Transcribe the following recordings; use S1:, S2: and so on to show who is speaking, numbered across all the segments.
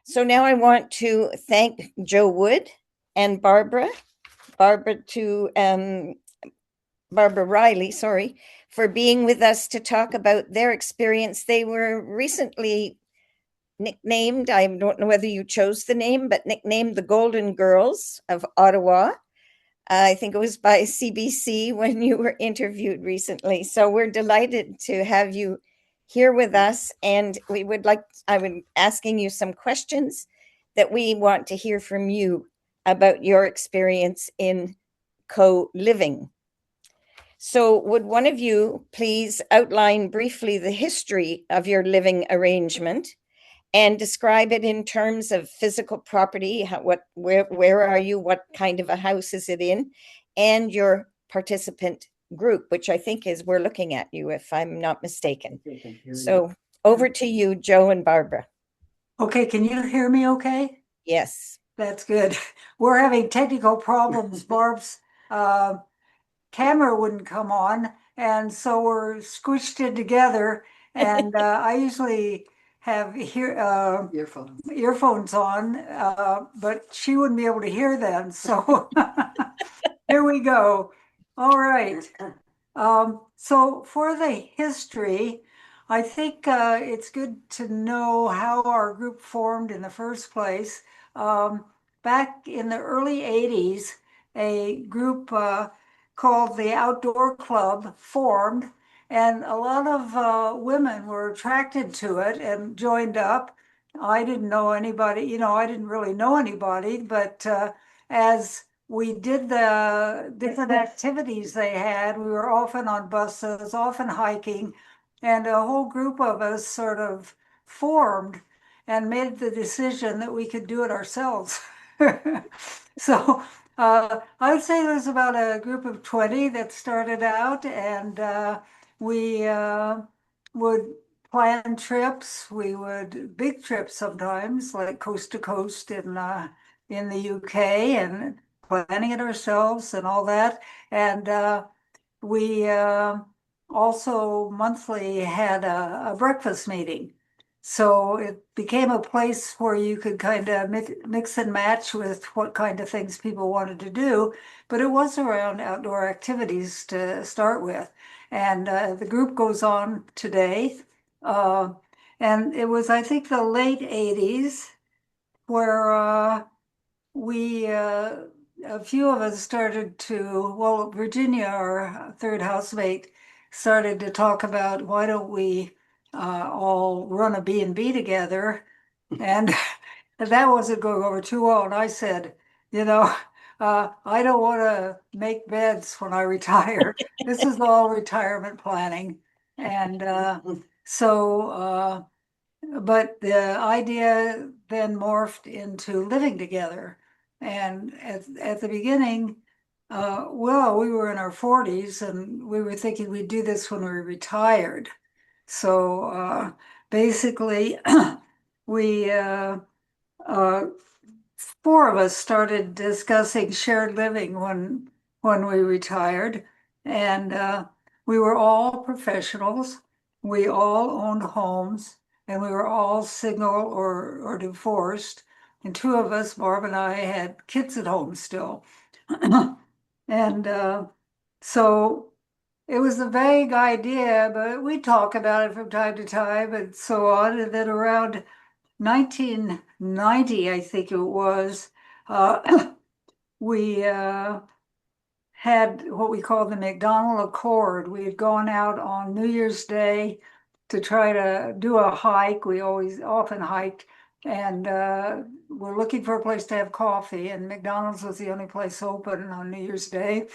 S1: So now I want to thank Joe Wood and Barbara Riley, sorry, for being with us to talk about their experience. They were recently nicknamed, I don't know whether you chose the name, but nicknamed the Golden Girls of Ottawa. I think it was by CBC when you were interviewed recently. So we're delighted to have you here with us. And I would asking you some questions that we want to hear from you about your experience in co-living. So would one of you please outline briefly the history of your living arrangement and describe it in terms of physical property? Where are you? What kind of a house is it in? And your participant group, which I think is we're looking at you, if I'm not mistaken. So over to you, Joe and Barbara.
S2: Okay, can you hear me okay?
S1: Yes.
S2: That's good. We're having technical problems. Barb's camera wouldn't come on, and so we're squished in together. And I usually have earphones on, but she wouldn't be able to hear them. So here we go. All right. So for the history, I think it's good to know how our group formed in the first place. Back in the early 80s, a group called the Outdoor Club formed, and a lot of women were attracted to it and joined up. I didn't know anybody, I didn't really know anybody, but as we did the different activities they had. We were often on buses, often hiking, and a whole group of us sort of formed and made the decision that we could do it ourselves. So I would say there's about a group of 20 that started out, and we would plan trips. We would big trips sometimes, like coast to coast in the UK, and planning it ourselves and all that. And we also monthly had a breakfast meeting. So it became a place where you could kind of mix and match with what kind of things people wanted to do. But it was around outdoor activities to start with. And the group goes on today. Uh, and it was, I think, the late 80s where a few of us started to, well, Virginia, our third housemate, started to talk about why don't we all run a B&B together? And that wasn't going over too well. And I said, you know, I don't want to make beds when I retire. This is all retirement planning. And but the idea then morphed into living together. And at the beginning, well, we were in our 40s and we were thinking we'd do this when we were retired. So basically, we, uh, four of us started discussing shared living when we retired. And we were all professionals. We all owned homes, and we were all single or divorced. And two of us, Barb and I, had kids at home still. And so it was a vague idea, but we talk about it from time to time and so on. And then around 1990, I think it was, we had what we call the McDonald Accord. We had gone out on New Year's Day to try to do a hike. We always often hiked, and we're looking for a place to have coffee, and McDonald's was the only place open on New Year's Day.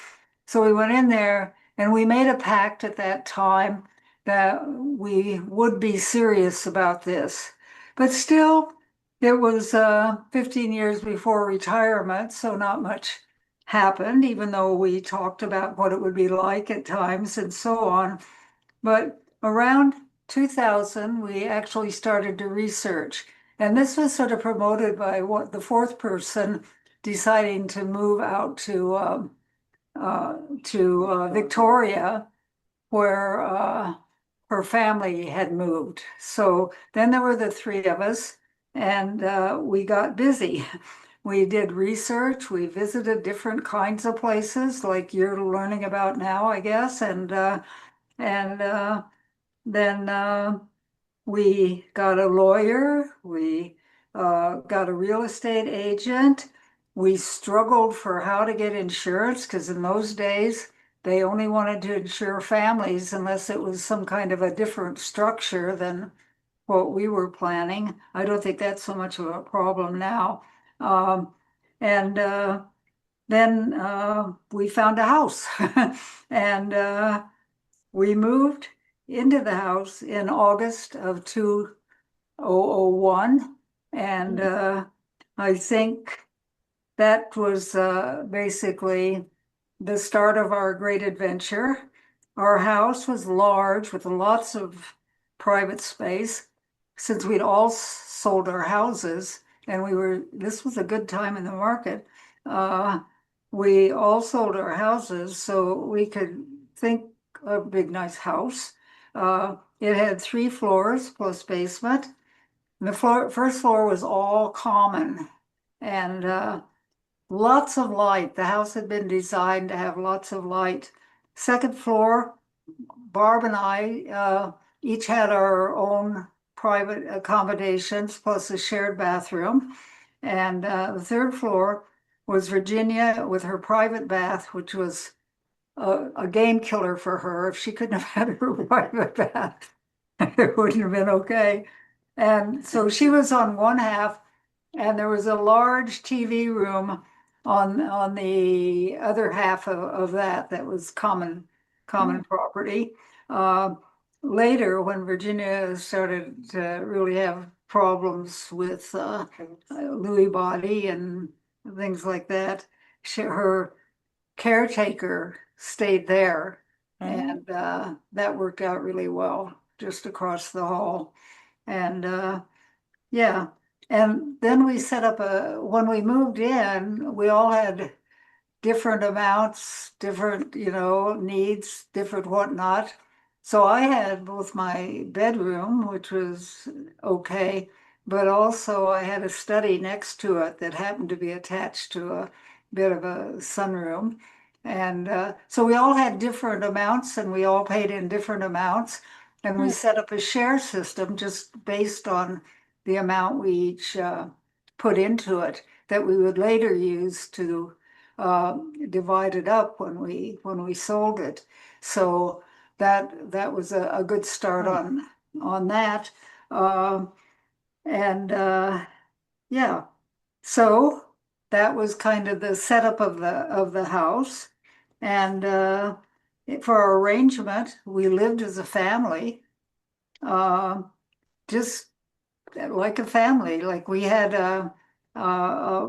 S2: So we went in there and we made a pact at that time that we would be serious about this. But still, it was 15 years before retirement, so not much happened, even though we talked about what it would be like at times and so on. But around 2000, we actually started to research. And this was sort of promoted by what the fourth person deciding to move out to Victoria, where her family had moved. So then there were the three of us, and we got busy. We did research, we visited different kinds of places like you're learning about now, I guess, and then we got a lawyer, we got a real estate agent. We struggled for how to get insurance because in those days they only wanted to insure families unless it was some kind of a different structure than what we were planning. I don't think that's so much of a problem now. Um, and then we found a house and we moved into the house in August of 2001. And I think that was basically the start of our great adventure. Our house was large with lots of private space. Since we'd all sold our houses and this was a good time in the market, uh, we all sold our houses so we could think a big, nice house. It had 3 floors plus basement. The first floor was all common and lots of light. The house had been designed to have lots of light. Second floor, Barb and I each had our own private accommodations plus a shared bathroom. And the third floor was Virginia with her private bath, which was a game killer for her. If she couldn't have had her private bath, it wouldn't have been okay. And so she was on one half, and there was a large TV room on the other half of that was common property. Uh, Later, when Virginia started to really have problems with Lewy body and things like that, her caretaker stayed there,
S1: Oh,
S2: and that worked out really well, just across the hall. And yeah. And then we set up when we moved in, we all had different amounts, different, needs, different whatnot. So I had both my bedroom, which was okay, but also I had a study next to it that happened to be attached to a bit of a sunroom. And so we all had different amounts and we all paid in different amounts. And we
S1: mm,
S2: set up a share system just based on the amount we each put into it that we would later use to divided up when we sold it. So that was a good start
S1: mm,
S2: on that. Um, and yeah, so that was kind of the setup of the house. And for our arrangement, we lived as a family, uh, just like a family. Like we had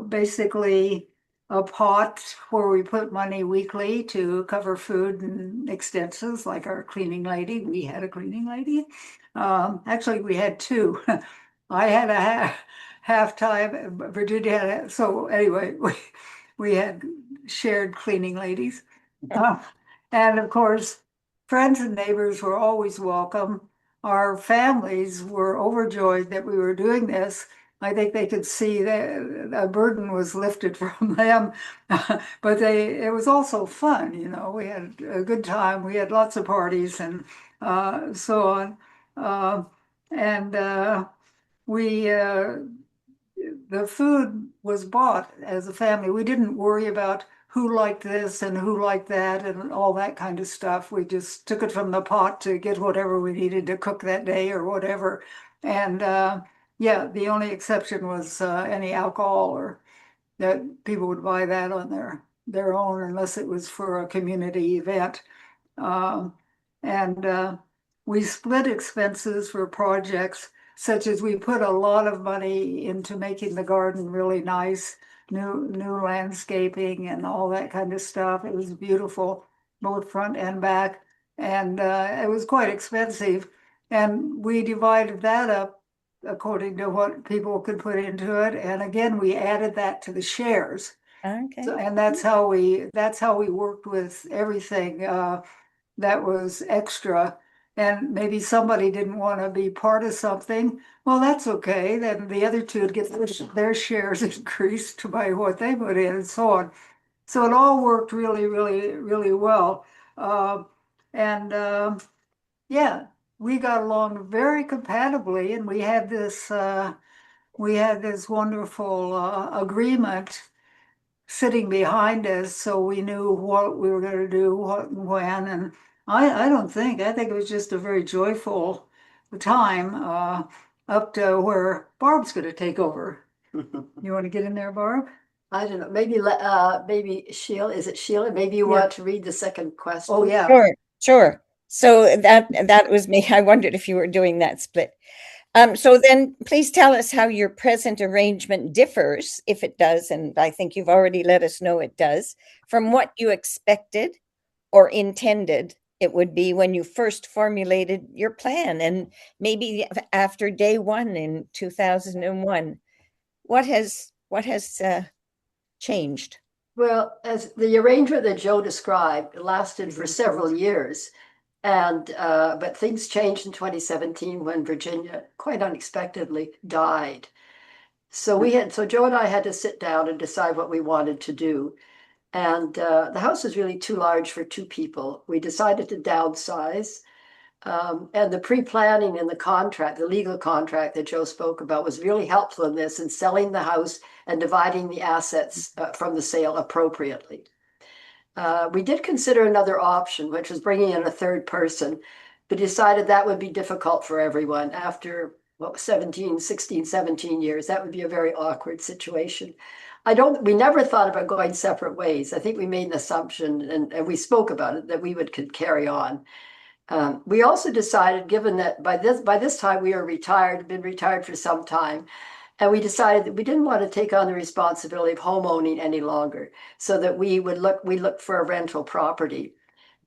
S2: basically a pot where we put money weekly to cover food and expenses, like our cleaning lady. We had a cleaning lady. Actually, we had two. I had a half time. Virginia had so anyway, we had shared cleaning ladies. Uh, and of course, friends and neighbors were always welcome. Our families were overjoyed that we were doing this. I think they could see that a burden was lifted from them, but it was also fun. We had a good time. We had lots of parties and so on. Uh, and we the food was bought as a family. We didn't worry about who liked this and who liked that and all that kind of stuff. We just took it from the pot to get whatever we needed to cook that day or whatever. And yeah, the only exception was any alcohol or that people would buy that on their own unless it was for a community event. Um, and we split expenses for projects such as we put a lot of money into making the garden really nice, new landscaping and all that kind of stuff. It was beautiful, both front and back, and it was quite expensive. And we divided that up according to what people could put into it. And again, we added that to the shares. So,
S1: okay.
S2: and that's how we worked with everything that was extra. and maybe somebody didn't want to be part of something, well, that's okay. Then the other two would get their shares increased by what they put in and so on. So it all worked really, really, really well. Uh, and yeah, we got along very compatibly, and we had this wonderful agreement sitting behind us, so we knew what we were going to do, what and when. And I think it was just a very joyful time up to where Barb's going to take over. You want to get in there, Barb?
S3: I don't know, maybe Sheila, is it Sheila? Maybe you
S2: Yeah.
S3: want to read the second question?
S2: Oh, yeah.
S1: Sure, sure. So that was me. I wondered if you were doing that split. So then please tell us how your present arrangement differs, if it does, and I think you've already let us know it does, from what you expected or intended it would be when you first formulated your plan, and maybe after day one in 2001. What has changed?
S3: Well, as the arrangement that Joe described lasted for several years. And but things changed in 2017 when Virginia quite unexpectedly died. So Joe and I had to sit down and decide what we wanted to do. And the house was really too large for two people. We decided to downsize. And the pre-planning and the contract, the legal contract that Joe spoke about was really helpful in this, in selling the house and dividing the assets from the sale appropriately. We did consider another option, which was bringing in a third person, but decided that would be difficult for everyone after, what, 17, 16, 17 years. That would be a very awkward situation. We never thought about going separate ways. I think we made an assumption and we spoke about it that we could carry on. We also decided, given that by this time we were retired, been retired for some time, and we decided that we didn't want to take on the responsibility of home owning any longer, so that we looked for a rental property.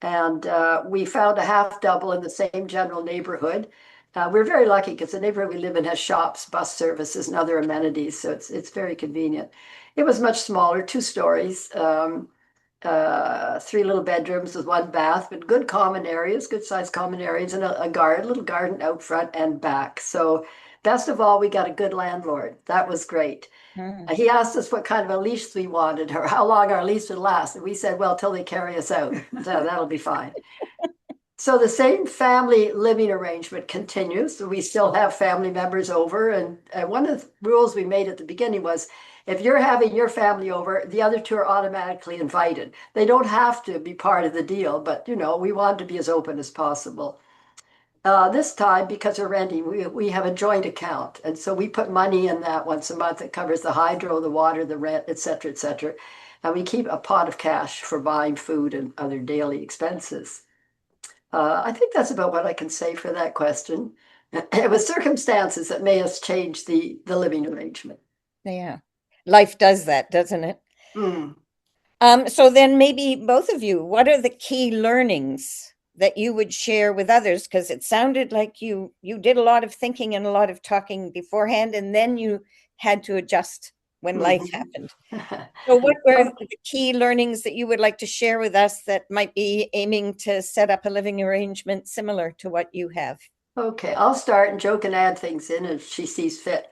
S3: And we found a half double in the same general neighborhood. We're very lucky because the neighborhood we live in has shops, bus services, and other amenities, so it's very convenient. It was much smaller, 2 stories, three little bedrooms with one bath, but good common areas, good sized common areas, and a little garden out front and back. So best of all, we got a good landlord. That was great.
S1: Hmm.
S3: He asked us what kind of a lease we wanted or how long our lease would last. And we said, well, till they carry us out. So that'll be fine. So the same family living arrangement continues. We still have family members over. And one of the rules we made at the beginning was if you're having your family over, the other two are automatically invited. They don't have to be part of the deal, but we want to be as open as possible. This time, because we're renting, we have a joint account. And so we put money in that once a month that covers the hydro, the water, the rent, et cetera, et cetera. And we keep a pot of cash for buying food and other daily expenses. I think that's about what I can say for that question. It was circumstances that made us change the living arrangement.
S1: Yeah. Life does that, doesn't it?
S3: Mm.
S1: So then maybe both of you, what are the key learnings that you would share with others? Because it sounded like you did a lot of thinking and a lot of talking beforehand, and then you had to adjust when life happened. So what were the key learnings that you would like to share with us that might be aiming to set up a living arrangement similar to what you have?
S3: Okay, I'll start and Jo can add things in if she sees fit.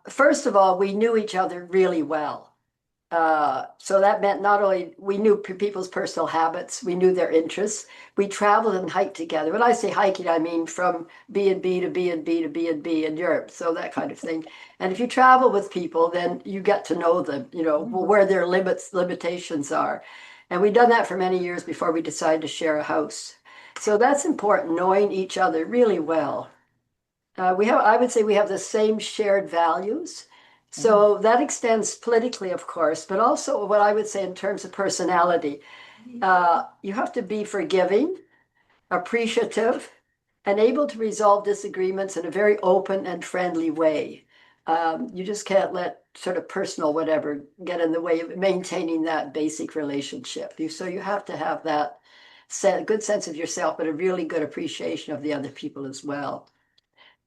S3: First of all, we knew each other really well. So that meant not only we knew people's personal habits, we knew their interests. We traveled and hiked together. When I say hiking, I mean from B and B to B and B to B and B in Europe, so that kind of thing. And if you travel with people, then you get to know them, where their limitations are. And we'd done that for many years before we decided to share a house. So that's important, knowing each other really well. I would say we have the same shared values. So that extends politically, of course, but also what I would say in terms of personality. You have to be forgiving, appreciative, and able to resolve disagreements in a very open and friendly way. You just can't let sort of personal whatever get in the way of maintaining that basic relationship. So you have to have that good sense of yourself, but a really good appreciation of the other people as well.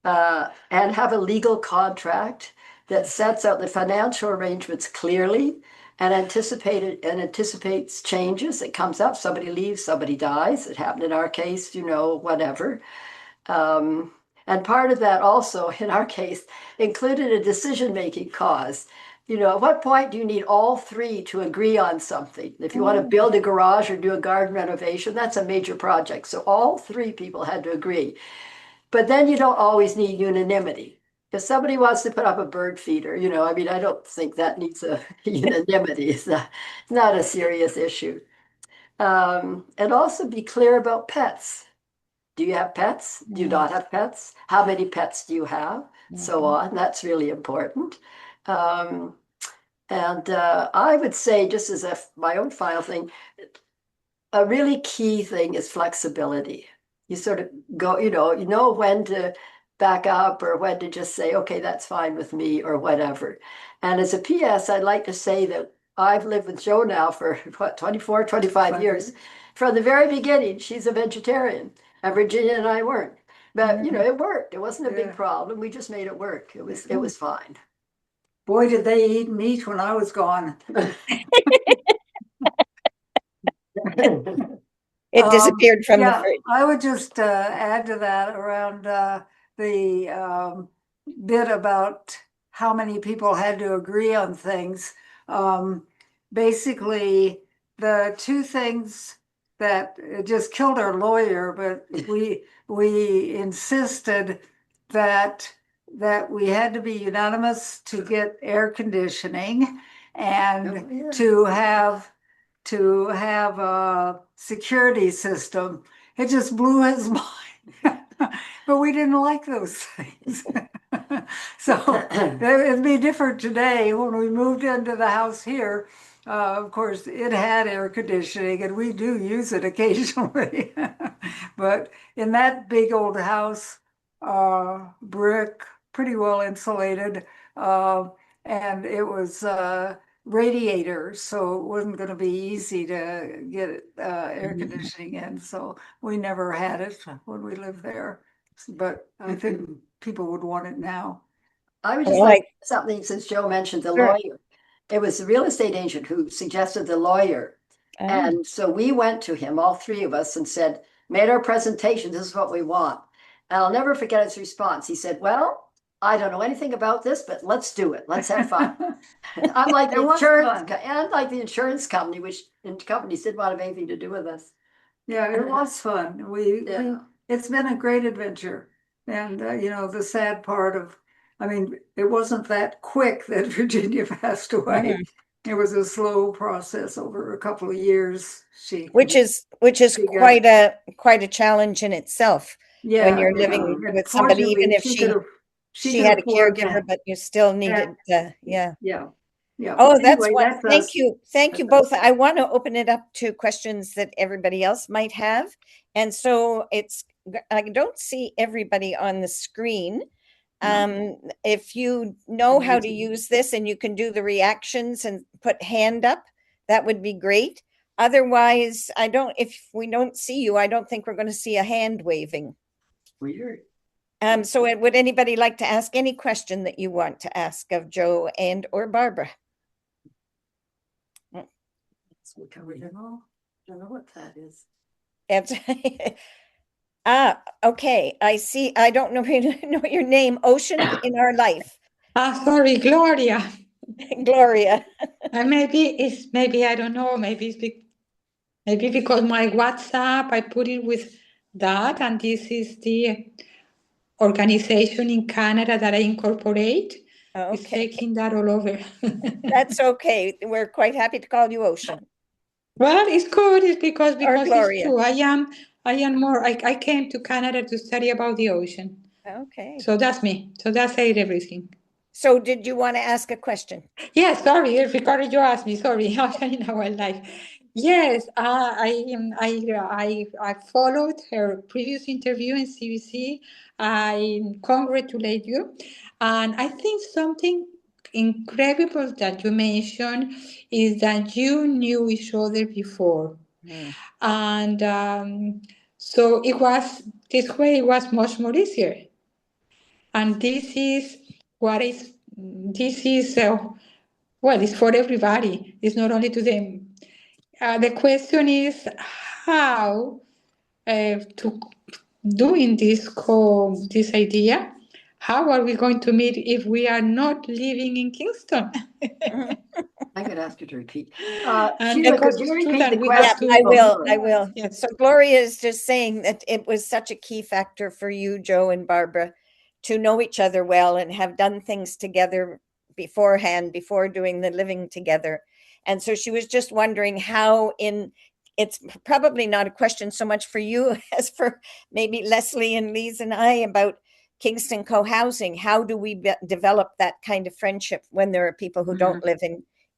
S3: And have a legal contract that sets out the financial arrangements clearly, and anticipates changes. It comes up, somebody leaves, somebody dies. It happened in our case, whatever. And part of that also, in our case, included a decision-making cause. At what point do you need all three to agree on something? If you want to build a garage or do a garden renovation, that's a major project. So all three people had to agree. But then you don't always need unanimity. If somebody wants to put up a bird feeder, I don't think that needs a unanimity. It's not a serious issue. And also be clear about pets. Do you have pets? Do you not have pets? How many pets do you have? So on. That's really important. And I would say, just as my own final thing, a really key thing is flexibility. You sort of go, you know when to back up or when to just say, okay, that's fine with me or whatever. And as a PS, I'd like to say that I've lived with Jo now for 24, 25 years. From the very beginning, she's a vegetarian, and Virginia and I weren't. But it worked. It wasn't a big problem. We just made it work. It was fine.
S2: Boy, did they eat meat when I was gone.
S1: It disappeared from the fridge.
S2: I would just add to that around the bit about how many people had to agree on things. Basically, the two things that it just killed our lawyer, but we insisted that we had to be unanimous to get air conditioning and to have a security system. It just blew his mind. But we didn't like those things. So it'd be different today. When we moved into the house here, of course, it had air conditioning, and we do use it occasionally. But in that big old house, brick, pretty well insulated, and it was radiators, so it wasn't going to be easy to get air conditioning in. So we never had it when we lived there. But I think people would want it now.
S3: I would just like something, since Jo mentioned the lawyer. It was the real estate agent who suggested the lawyer. And so we went to him, all three of us, and said, made our presentation, this is what we want. And I'll never forget his response. He said, well, I don't know anything about this, but let's do it. Let's have fun. Unlike the insurance company, which companies didn't want to have anything to do with us.
S2: Yeah, it was fun. It's been a great adventure. And, the sad part of, it wasn't that quick that Virginia passed away. It was a slow process over a couple of years.
S1: Which is quite a challenge in itself.
S2: Yeah,
S1: when you're living with somebody, even if she had a caregiver, but you still needed,
S2: Yeah.
S1: Oh, that's what. Thank you both. I want to open it up to questions that everybody else might have, and so I don't see everybody on the screen. If you know how to use this and you can do the reactions and put hand up, that would be great. Otherwise, if we don't see you, I don't think we're going to see a hand waving.
S3: Weird.
S1: So would anybody like to ask any question that you want to ask of Jo and or Barbara?
S3: We covered it all. I don't know what that is.
S1: Okay. I see. I don't know your name. Ocean in our life.
S4: Sorry, Gloria.
S1: Gloria.
S4: Maybe I don't know. Maybe because my WhatsApp, I put it with that, and this is the organization in Canada that I incorporate.
S1: Okay.
S4: It's taking that all over.
S1: That's okay. We're quite happy to call you Ocean.
S4: Well, it's good. It's because
S1: Gloria.
S4: It's true. I am more. I came to Canada to study about the ocean.
S1: Okay.
S4: So that's me. So that's everything.
S1: So did you want to ask a question?
S4: Yes, sorry, Ricardo, you asked me. Sorry, Ocean in our life. Yes, I followed her previous interview in CBC. I congratulate you, and I think something incredible that you mentioned is that you knew each other before, and so it was this way. It was much more easier, and this is well, it's for everybody. It's not only to them. The question is how to doing this idea. How are we going to meet if we are not living in Kingston?
S3: I could ask you to repeat.
S4: And
S3: Sheila,
S4: because
S3: could you
S4: it's true
S3: repeat
S4: that
S3: the
S4: we have
S3: question?
S1: I
S4: to.
S1: will.
S3: sorry.
S1: I will.
S4: Yes.
S1: So Gloria is just saying that it was such a key factor for you, Joe and Barbara, to know each other well and have done things together beforehand, before doing the living together. And so she was just wondering how it's probably not a question so much for you as for maybe Leslie and Lise and I about Kingston Cohousing. How do we develop that kind of friendship when there are people who don't live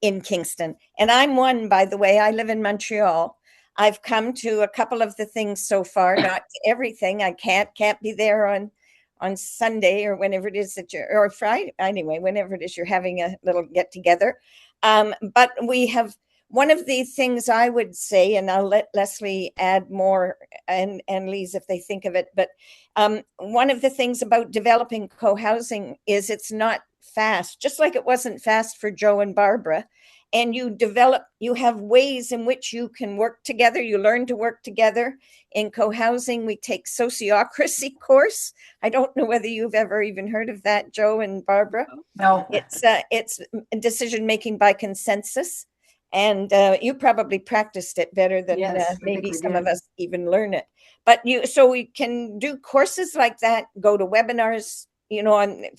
S1: in Kingston? And I'm one, by the way. I live in Montreal. I've come to a couple of the things so far, not to everything. I can't be there on Sunday or whenever it is that you're, or Friday, anyway, whenever it is you're having a little get together. But we have, one of the things I would say, and I'll let Leslie add more and Lise if they think of it, but one of the things about developing co-housing is it's not fast, just like it wasn't fast for Joe and Barbara. And you have ways in which you can work together. You learn to work together. In co-housing, we take sociocracy course. I don't know whether you've ever even heard of that, Joe and Barbara.
S2: No.
S1: It's decision making by consensus. And you probably practiced it better than
S3: Yes,
S1: maybe some
S3: did.
S1: of us even learn it. But so we can do courses like that, go to webinars,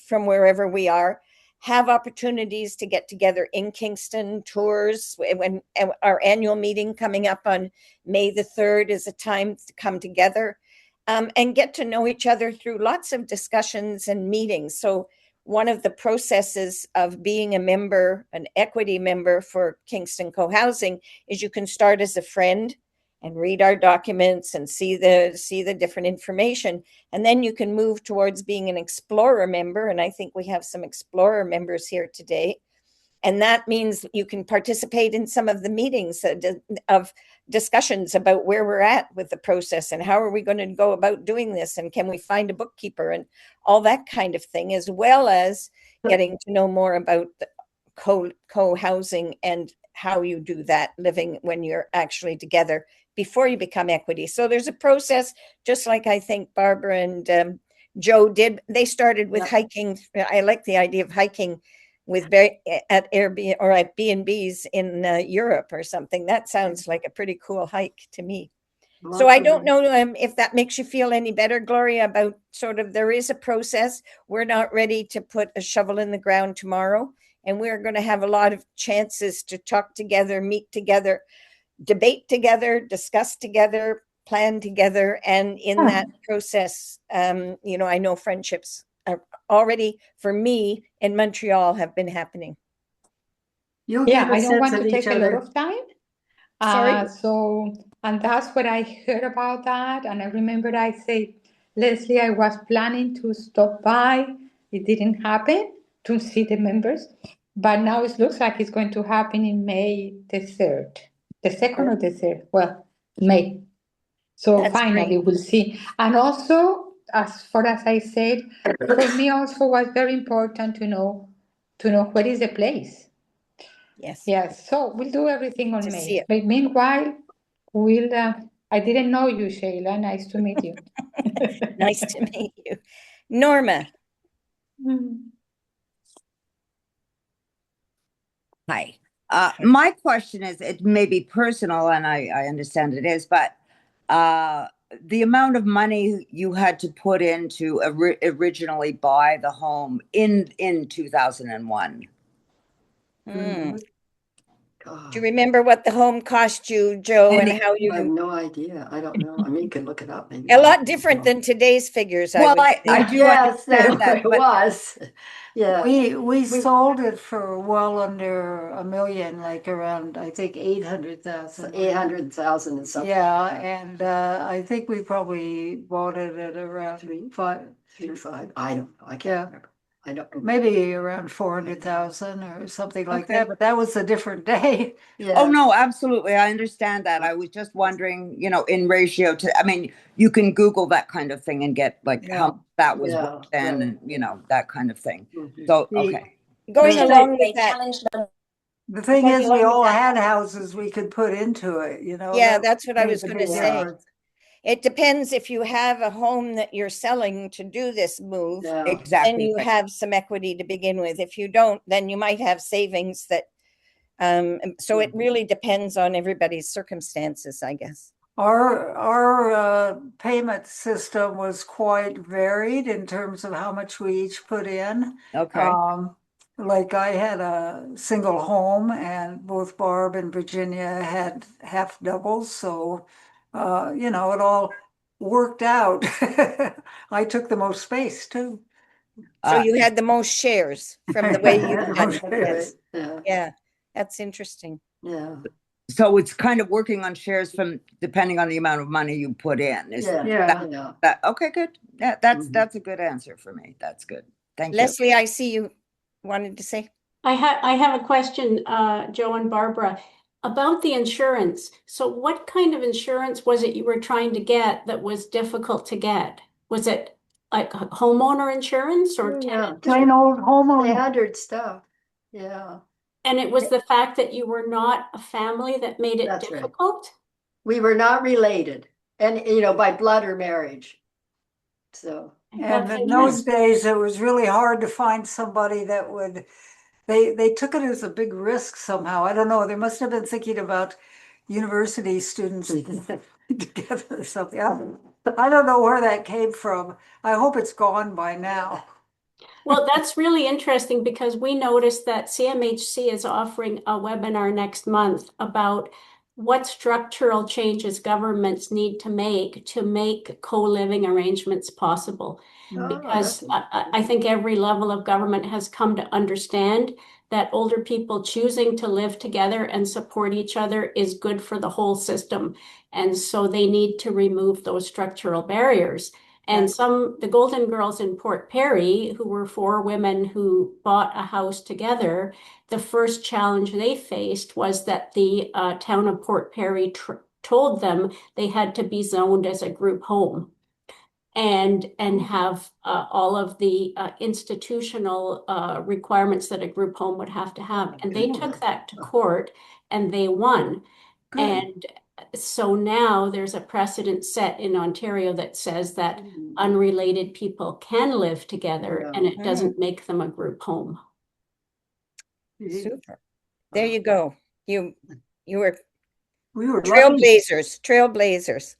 S1: from wherever we are, have opportunities to get together in Kingston, tours. When our annual meeting coming up on May the 3rd is a time to come together and get to know each other through lots of discussions and meetings. So one of the processes of being a member, an equity member for Kingston Cohousing, is you can start as a friend and read our documents and see the different information. And then you can move towards being an explorer member. And I think we have some explorer members here today. And that means you can participate in some of the meetings of discussions about where we're at with the process and how are we going to go about doing this, and can we find a bookkeeper and all that kind of thing, as well as getting to know more about the co-housing and how you do that living when you're actually together before you become equity. So there's a process, just like I think Barbara and Joe did. They started with hiking. I like the idea of hiking with at Airbnb or at B&Bs in Europe or something. That sounds like a pretty cool hike to me. So I don't know if that makes you feel any better, Gloria, about sort of there is a process. We're not ready to put a shovel in the ground tomorrow, and we're going to have a lot of chances to talk together, meet together, debate together, discuss together, plan together. And in that process, I know friendships are already, for me, in Montreal have been happening.
S3: You'll get a
S4: I don't
S3: sense
S4: want
S3: of
S4: to take
S3: each
S4: a lot
S3: other.
S4: of time.
S1: Sorry?
S4: And that's what I heard about that. And I remember I said, Leslie, I was planning to stop by. It didn't happen to see the members. But now it looks like it's going to happen in May the 3rd. The 2nd or the 3rd? Well, May. So
S1: That's
S4: finally
S1: great.
S4: we'll see. And also, as far as I said, for me also was very important to know where is the place. Yes, so we'll do everything on
S1: To see
S4: May.
S1: it.
S4: But meanwhile, I didn't know you, Sheila. Nice to meet you.
S1: Nice to meet you. Norma.
S5: Hi. My question is, it may be personal, and I understand it is, but the amount of money you had to put in to originally buy the home in 2001.
S1: Do you remember what the home cost you, Joe, and how
S3: I have
S1: you?
S3: no idea. I don't know. I mean, you can look it up. Maybe.
S1: A lot different than today's figures, I
S5: Well,
S1: would
S5: I
S1: say.
S5: do
S3: Yes,
S5: understand that,
S3: it
S5: but
S3: was. Yeah.
S2: We sold it for well under $1 million, like around, I think, 800,000.
S3: 800,000 and something.
S2: Yeah, and I think we probably bought it at around
S3: Three.
S2: five,
S3: 3 or 5. I don't know. I can't remember. I don't know.
S2: maybe around 400,000 or something like
S5: Okay.
S2: that. But that was a different day.
S3: Yeah.
S5: oh no, absolutely, I understand that. I was just wondering, in ratio to, I mean, you can Google that kind of thing and get like how much that was
S3: Yeah,
S5: worth then,
S3: right.
S5: and that kind of thing.
S3: Mhm.
S5: So
S2: The-
S5: okay.
S1: Going
S2: The-
S1: along with that,
S2: The thing
S1: Because
S2: is, we
S1: along with
S2: all
S1: that-
S2: had houses we could put into it, you know.
S1: Yeah,
S2: that
S1: that's what I
S2: made
S1: was
S2: the
S1: going to
S2: big
S1: say.
S2: difference.
S1: It depends if you have a home that you're selling to do this move,
S3: Yeah.
S1: then
S5: Exactly.
S1: you
S5: right.
S1: have some equity to begin with. If you don't, then you might have savings that, so it really depends on everybody's circumstances, I guess.
S2: Our payment system was quite varied in terms of how much we each put in.
S5: Okay.
S2: Like I had a single home, and both Barb and Virginia had half doubles, so you know, it all worked out. I took the most space too.
S1: So
S5: Uh,
S1: you had the most shares from the way you've done it.
S2: Yes.
S3: Yeah,
S1: Yeah, that's interesting.
S3: yeah,
S5: So it's kind of working on shares from depending on the amount of money you put in. Is
S3: yeah,
S2: Yeah.
S3: yeah.
S5: that okay? Good. Yeah, that's
S3: Mhm.
S5: that's a good answer for me. That's good. Thank you.
S1: Leslie, I see you wanted to say.
S6: I have a question, Joe and Barbara, about the insurance. So what kind of insurance was it you were trying to get that was difficult to get? Was it like homeowner insurance or
S3: Yeah,
S6: tenant?
S2: Plain old homeowner.
S3: standard stuff. Yeah,
S6: And it was the fact that you were not a family that made it
S3: That's right.
S6: difficult?
S3: we were not related, and you know, by blood or marriage. So
S2: And
S6: That's
S2: in those
S6: interesting.
S2: days, it was really hard to find somebody that would, they took it as a big risk somehow. I don't know. They must have been thinking about university students together or something. I don't know where that came from. I hope it's gone by now.
S6: Well, that's really interesting because we noticed that CMHC is offering a webinar next month about what structural changes governments need to make co-living arrangements possible. Because I think every level of government has come to understand that older people choosing to live together and support each other is good for the whole system. And so they need to remove those structural barriers. And the Golden Girls in Port Perry, who were four women who bought a house together, the first challenge they faced was that the town of Port Perry told them they had to be zoned as a group home and have all of the institutional requirements that a group home would have to have. And they took that to court and they won.
S3: Good.
S6: And so now there's a precedent set in Ontario that says that unrelated people can live together and it doesn't make them a group home.
S1: Super. There you go. You were
S2: We were lucky.
S1: trailblazers.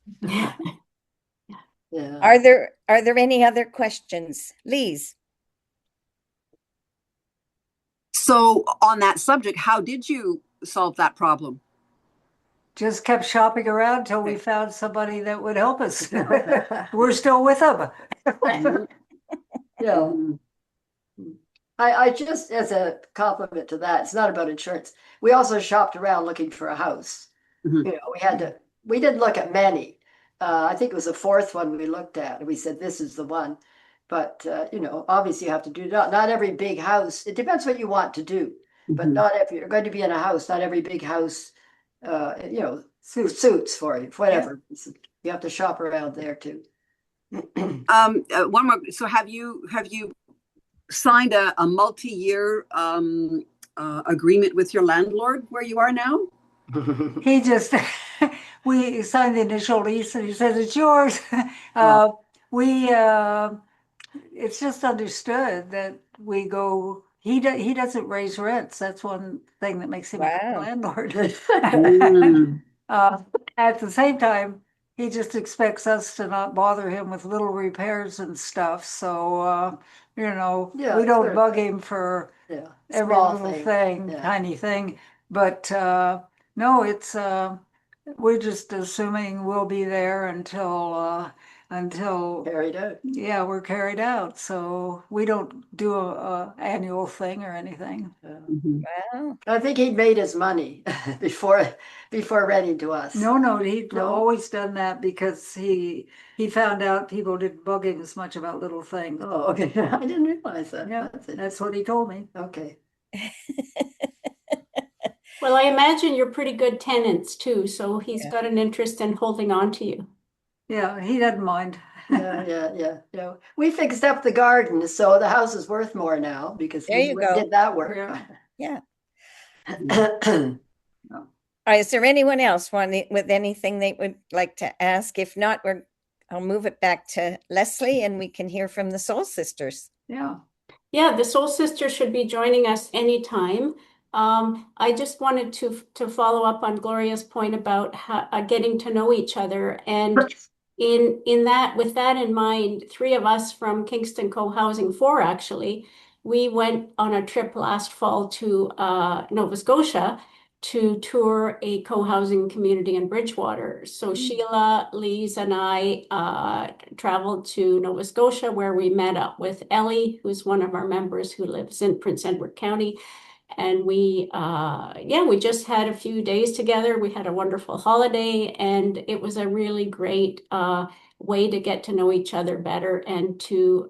S3: Yeah.
S1: Are there any other questions? Lise?
S7: So on that subject, how did you solve that problem?
S2: Just kept shopping around till we found somebody that would help us. We're still with them.
S3: Yeah. I just, as a compliment to that, it's not about insurance. We also shopped around looking for a house.
S7: Mhm.
S3: You know, we didn't look at many. I think it was the fourth one we looked at, and we said, this is the one. But, you know, obviously you have to do not every big house. It depends what you want to do. But
S7: Mhm.
S3: not if you're going to be in a house, not every big house, you know, suits for you, whatever. You have to shop around there too.
S7: One more. So have you signed a multi-year agreement with your landlord where you are now?
S2: He just, we signed the initial lease and he says, it's yours. It's just understood that we go, he doesn't raise rents. That's one thing that makes him a good
S1: Wow.
S2: landlord.
S7: Mm.
S2: At the same time, he just expects us to not bother him with little repairs and stuff. So, you know,
S3: Yeah,
S2: we don't
S3: sure.
S2: bug him for
S3: Yeah,
S2: every
S3: small
S2: little
S3: thing.
S2: thing,
S3: Yeah.
S2: tiny thing. But no, it's we're just assuming we'll be there until
S3: Carried out.
S2: yeah, we're carried out. So we don't do a annual thing or anything.
S3: Yeah.
S7: Mhm.
S1: Wow.
S3: I think he made his money before renting to us.
S2: No, he'd
S3: No?
S2: always done that because he found out people didn't bug him as much about little things.
S3: Oh, okay. I didn't realize that.
S2: Yeah,
S3: That's it.
S2: that's what he told me.
S3: Okay.
S6: Well, I imagine you're pretty good tenants too, so he's
S1: Yeah.
S6: got an interest in holding on to you.
S2: Yeah, he doesn't mind.
S3: Yeah. We fixed up the garden, so the house is worth more now because
S1: There
S3: we
S1: you go.
S3: did that work.
S2: Yeah.
S1: Yeah. Is there anyone else with anything they would like to ask? If not, I'll move it back to Leslie and we can hear from the Soul Sisters.
S2: Yeah.
S6: Yeah, the Soul Sisters should be joining us anytime. I just wanted to follow up on Gloria's point about getting to know each other. And with that in mind, 3 of us from Kingston Cohousing, 4 actually, we went on a trip last fall to Nova Scotia to tour a co-housing community in Bridgewater. So Sheila, Lise, and I traveled to Nova Scotia, where we met up with Ellie, who's one of our members who lives in Prince Edward County. And we just had a few days together. We had a wonderful holiday, and it was a really great way to get to know each other better and to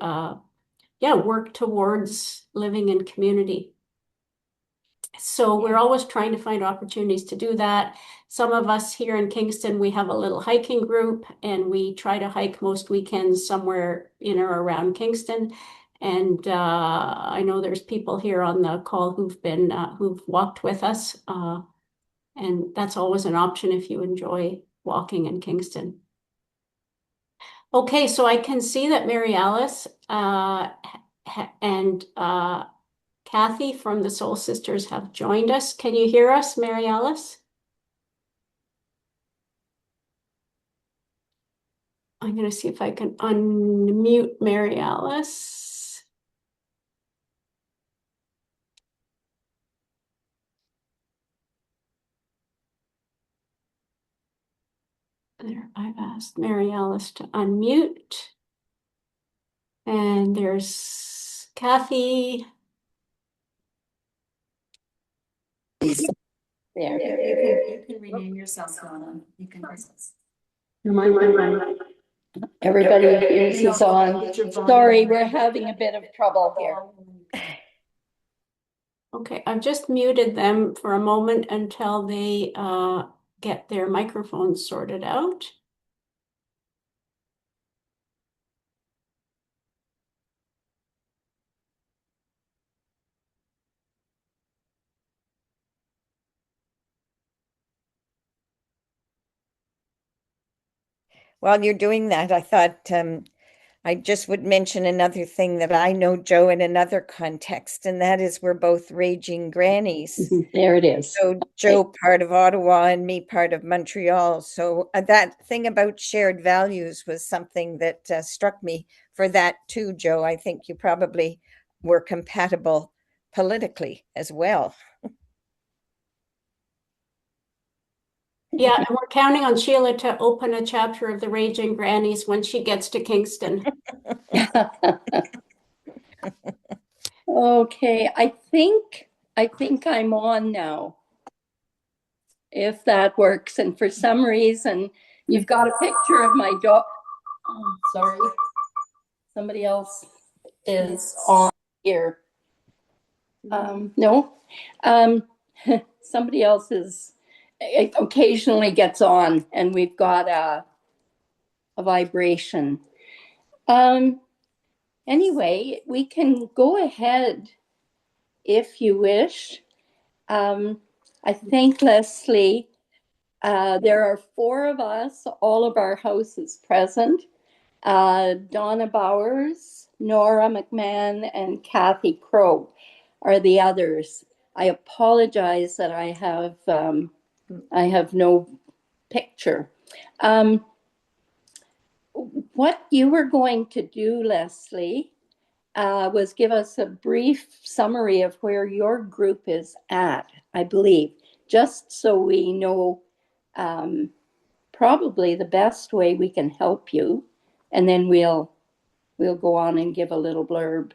S6: work towards living in community. So we're always trying to find opportunities to do that. Some of us here in Kingston, we have a little hiking group, and we try to hike most weekends somewhere in or around Kingston. And I know there's people here on the call who've walked with us, and that's always an option if you enjoy walking in Kingston. Okay, so I can see that Mary Alice and Kathy from the Soul Sisters have joined us. Can you hear us, Mary Alice? I'm going to see if I can unmute Mary Alice. There, I've asked Mary Alice to unmute. And there's Kathy.
S8: There. You can rename yourself, Donna. You can. Everybody is on. Sorry, we're having a bit of trouble here.
S6: Okay, I've just muted them for a moment until they get their microphones sorted out.
S1: While you're doing that, I thought I just would mention another thing that I know Joe in another context, and that is we're both raging grannies.
S8: There it is.
S1: So Joe part of Ottawa and me part of Montreal. So that thing about shared values was something that struck me for that too, Joe. I think you probably were compatible politically as well.
S6: Yeah, and we're counting on Sheila to open a chapter of the Raging Grannies when she gets to Kingston.
S8: Okay, I think I'm on now. If that works, and for some reason you've got a picture of my dog. Oh, sorry, somebody else is on here. No, somebody else is. It occasionally gets on, and we've got a vibration. Anyway, we can go ahead if you wish. I think, Leslie, there are 4 of us, all of our houses present. Donna Bowers, Nora McMahon, and Kathy Crow are the others. I apologize that I have no picture. What you were going to do, Leslie, was give us a brief summary of where your group is at, I believe, just so we know probably the best way we can help you, and then we'll go on and give a little blurb.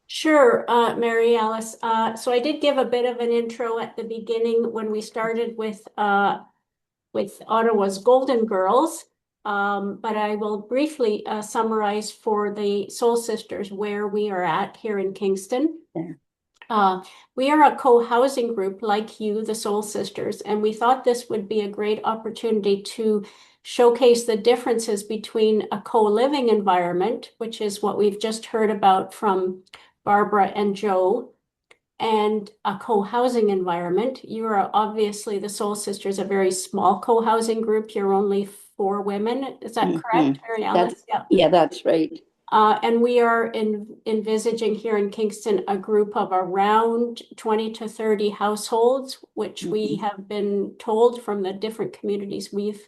S6: Sure, Mary Alice. So I did give a bit of an intro at the beginning when we started with Ottawa's Golden Girls, but I will briefly summarize for the Soul Sisters where we are at here in Kingston.
S8: Yeah.
S6: We are a co-housing group like you, the Soul Sisters, and we thought this would be a great opportunity to showcase the differences between a co-living environment, which is what we've just heard about from Barbara and Joe, and a co-housing environment. You are obviously, the Soul Sisters, a very small co-housing group. You're only 4 women. Is that correct, Mary Alice?
S8: Yeah, that's right.
S6: And we are envisaging here in Kingston a group of around 20 to 30 households, which we have been told from the different communities we've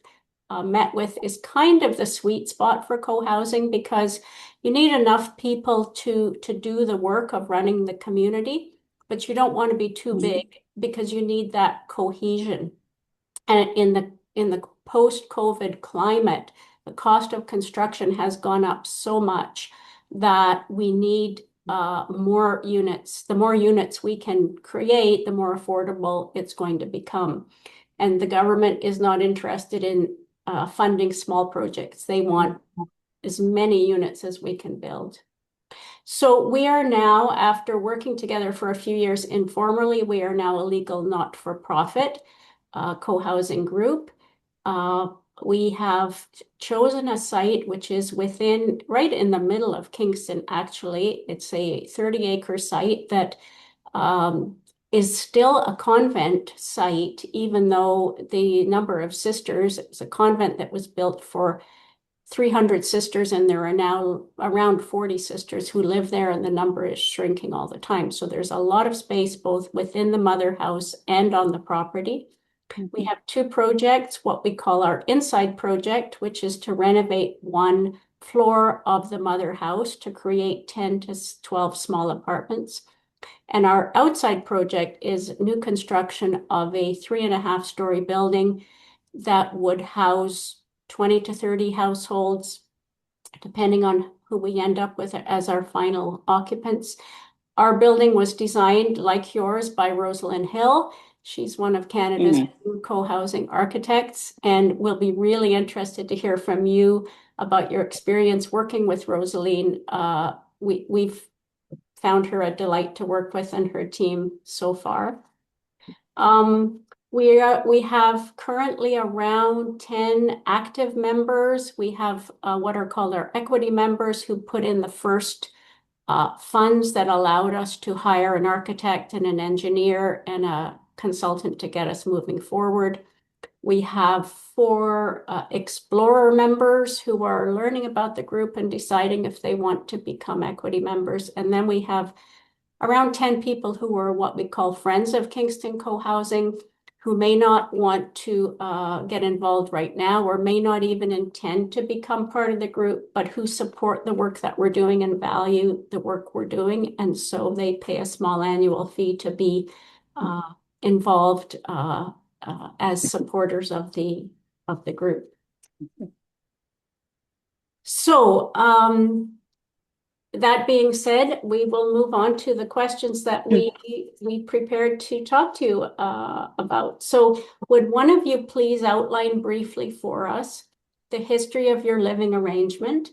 S6: met with is kind of the sweet spot for co-housing, because you need enough people to do the work of running the community, but you don't want to be too big because you need that cohesion. And in the post-COVID climate, the cost of construction has gone up so much that we need more units. The more units we can create, the more affordable it's going to become. And the government is not interested in funding small projects. They want as many units as we can build. So we are now, after working together for a few years informally, we are now a legal not-for-profit co-housing group. We have chosen a site which is right in the middle of Kingston, actually. It's a 30-acre site that is still a convent site, even though the number of sisters, it's a convent that was built for 300 sisters, and there are now around 40 sisters who live there, and the number is shrinking all the time. So there's a lot of space both within the mother house and on the property. We have 2 projects, what we call our inside project, which is to renovate 1 floor of the mother house to create 10 to 12 small apartments. And our outside project is new construction of a 3.5-story building that would house 20 to 30 households, depending on who we end up with as our final occupants. Our building was designed, like yours, by Rosaline Hill. She's one of Canada's co-housing architects, and we'll be really interested to hear from you about your experience working with Rosaline. We've found her a delight to work with and her team so far. We have currently around 10 active members. We have what are called our equity members who put in the first funds that allowed us to hire an architect and an engineer and a consultant to get us moving forward. We have 4 explorer members who are learning about the group and deciding if they want to become equity members. And then we have around 10 people who are what we call friends of Kingston Cohousing, who may not want to get involved right now or may not even intend to become part of the group, but who support the work that we're doing and value the work we're doing. And so they pay a small annual fee to be involved as supporters of the group. So that being said, we will move on to the questions that we prepared to talk to you about. So would one of you please outline briefly for us the history of your living arrangement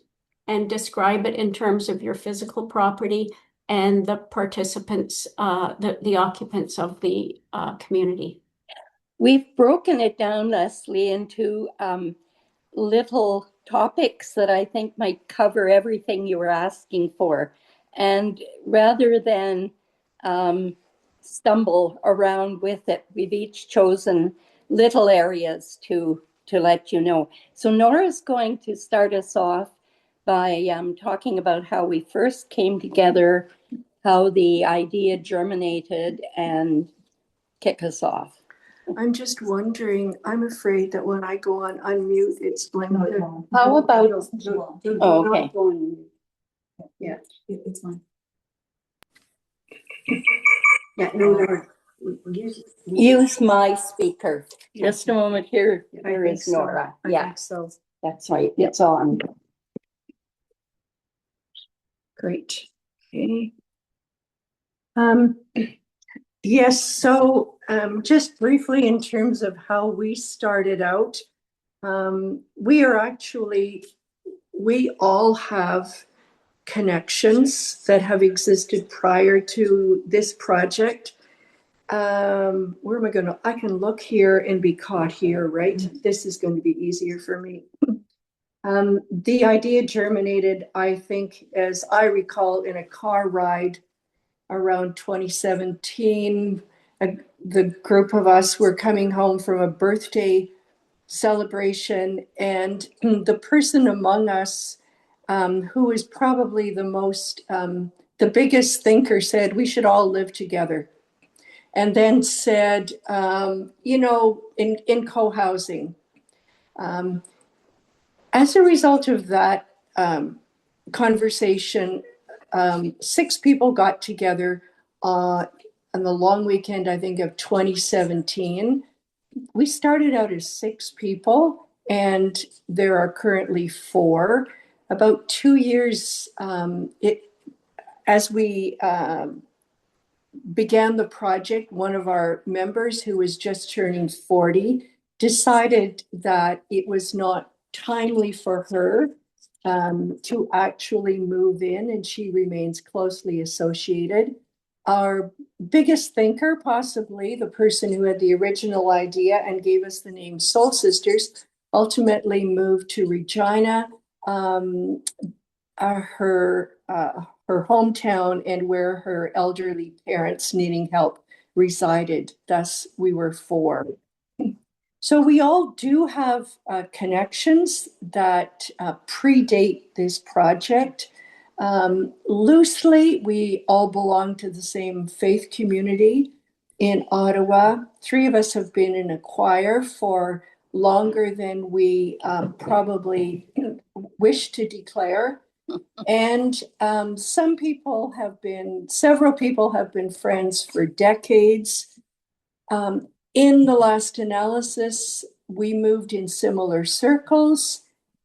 S6: and describe it in terms of your physical property and the participants, the occupants of the community?
S8: We've broken it down, Leslie, into little topics that I think might cover everything you were asking for. And rather than stumble around with it, we've each chosen little areas to let you know. So Nora's going to start us off by talking about how we first came together, how the idea germinated, and kick us off.
S9: I'm just wondering, I'm afraid that when I go on unmute, it's going to.
S8: How about? Oh, okay.
S9: Yeah, it's fine. Yeah, no.
S8: Use my speaker. Just a moment here. Here is Nora. Yeah,
S9: so
S8: that's right. It's on.
S9: Great. Okay. Yes, so just briefly in terms of how we started out, we all have connections that have existed prior to this project. Where am I going to, I can look here and be caught here, right? This is going to be easier for me. The idea germinated, I think, as I recall, in a car ride around 2017. The group of us were coming home from a birthday celebration, and the person among us who is probably the biggest thinker said we should all live together. And then said, in co-housing. As a result of that conversation, 6 people got together on the long weekend, I think, of 2017. We started out as 6 people, and there are currently 4. About 2 years, as we began the project, one of our members, who was just turning 40, decided that it was not timely for her to actually move in, and she remains closely associated. Our biggest thinker, possibly the person who had the original idea and gave us the name Soul Sisters, ultimately moved to Regina, her hometown, and where her elderly parents needing help resided. Thus, we were 4. So we all do have connections that predate this project. Loosely, we all belong to the same faith community in Ottawa. 3 of us have been in a choir for longer than we probably wish to declare. And several people have been friends for decades. In the last analysis, we moved in similar circles,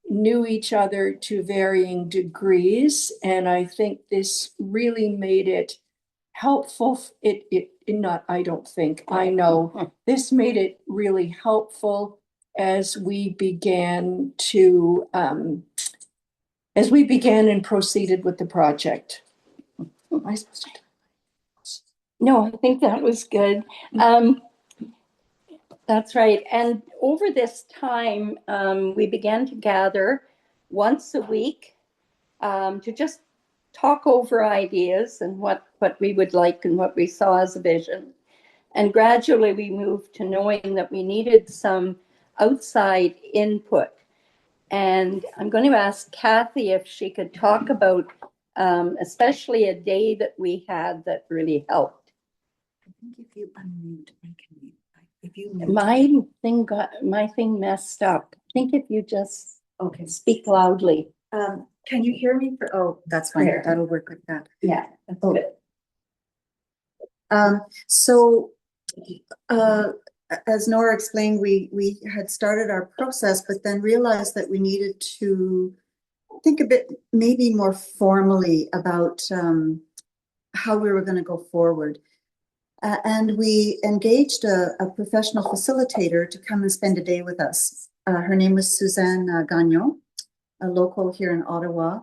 S9: knew each other to varying degrees, and I think this really made it helpful. I know this made it really helpful as we began and proceeded with the project.
S8: No, I think that was good. That's right. And over this time, we began to gather once a week to just talk over ideas and what we would like and what we saw as a vision. And gradually we moved to knowing that we needed some outside input. And I'm going to ask Kathy if she could talk about especially a day that we had that really helped.
S10: I think if you unmute, I can mute. If you
S8: mute. My thing messed up. I think if you just speak loudly.
S10: Can you hear me? That's fine.
S8: There.
S10: That'll work like that.
S8: Yeah, that's good.
S10: As Nora explained, we had started our process, but then realized that we needed to think a bit, maybe more formally, about how we were going to go forward. And we engaged a professional facilitator to come and spend a day with us. Her name was Suzanne Gagnon, a local here in Ottawa.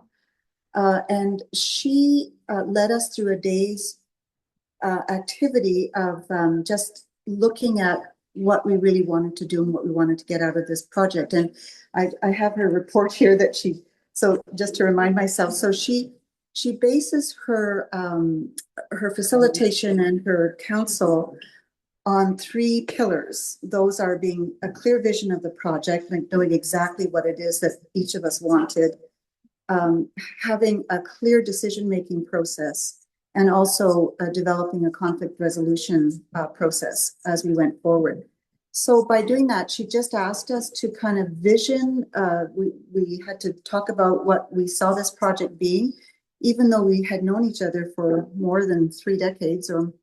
S10: And she led us through a day's activity of just looking at what we really wanted to do and what we wanted to get out of this project. And I have her report here so just to remind myself, so she bases her facilitation and her counsel on 3 pillars. Those are being a clear vision of the project, like knowing exactly what it is that each of us wanted, having a clear decision-making process, and also developing a conflict resolution process as we went forward. So by doing that, she just asked us to kind of vision. We had to talk about what we saw this project being, even though we had known each other for more than 3 decades, or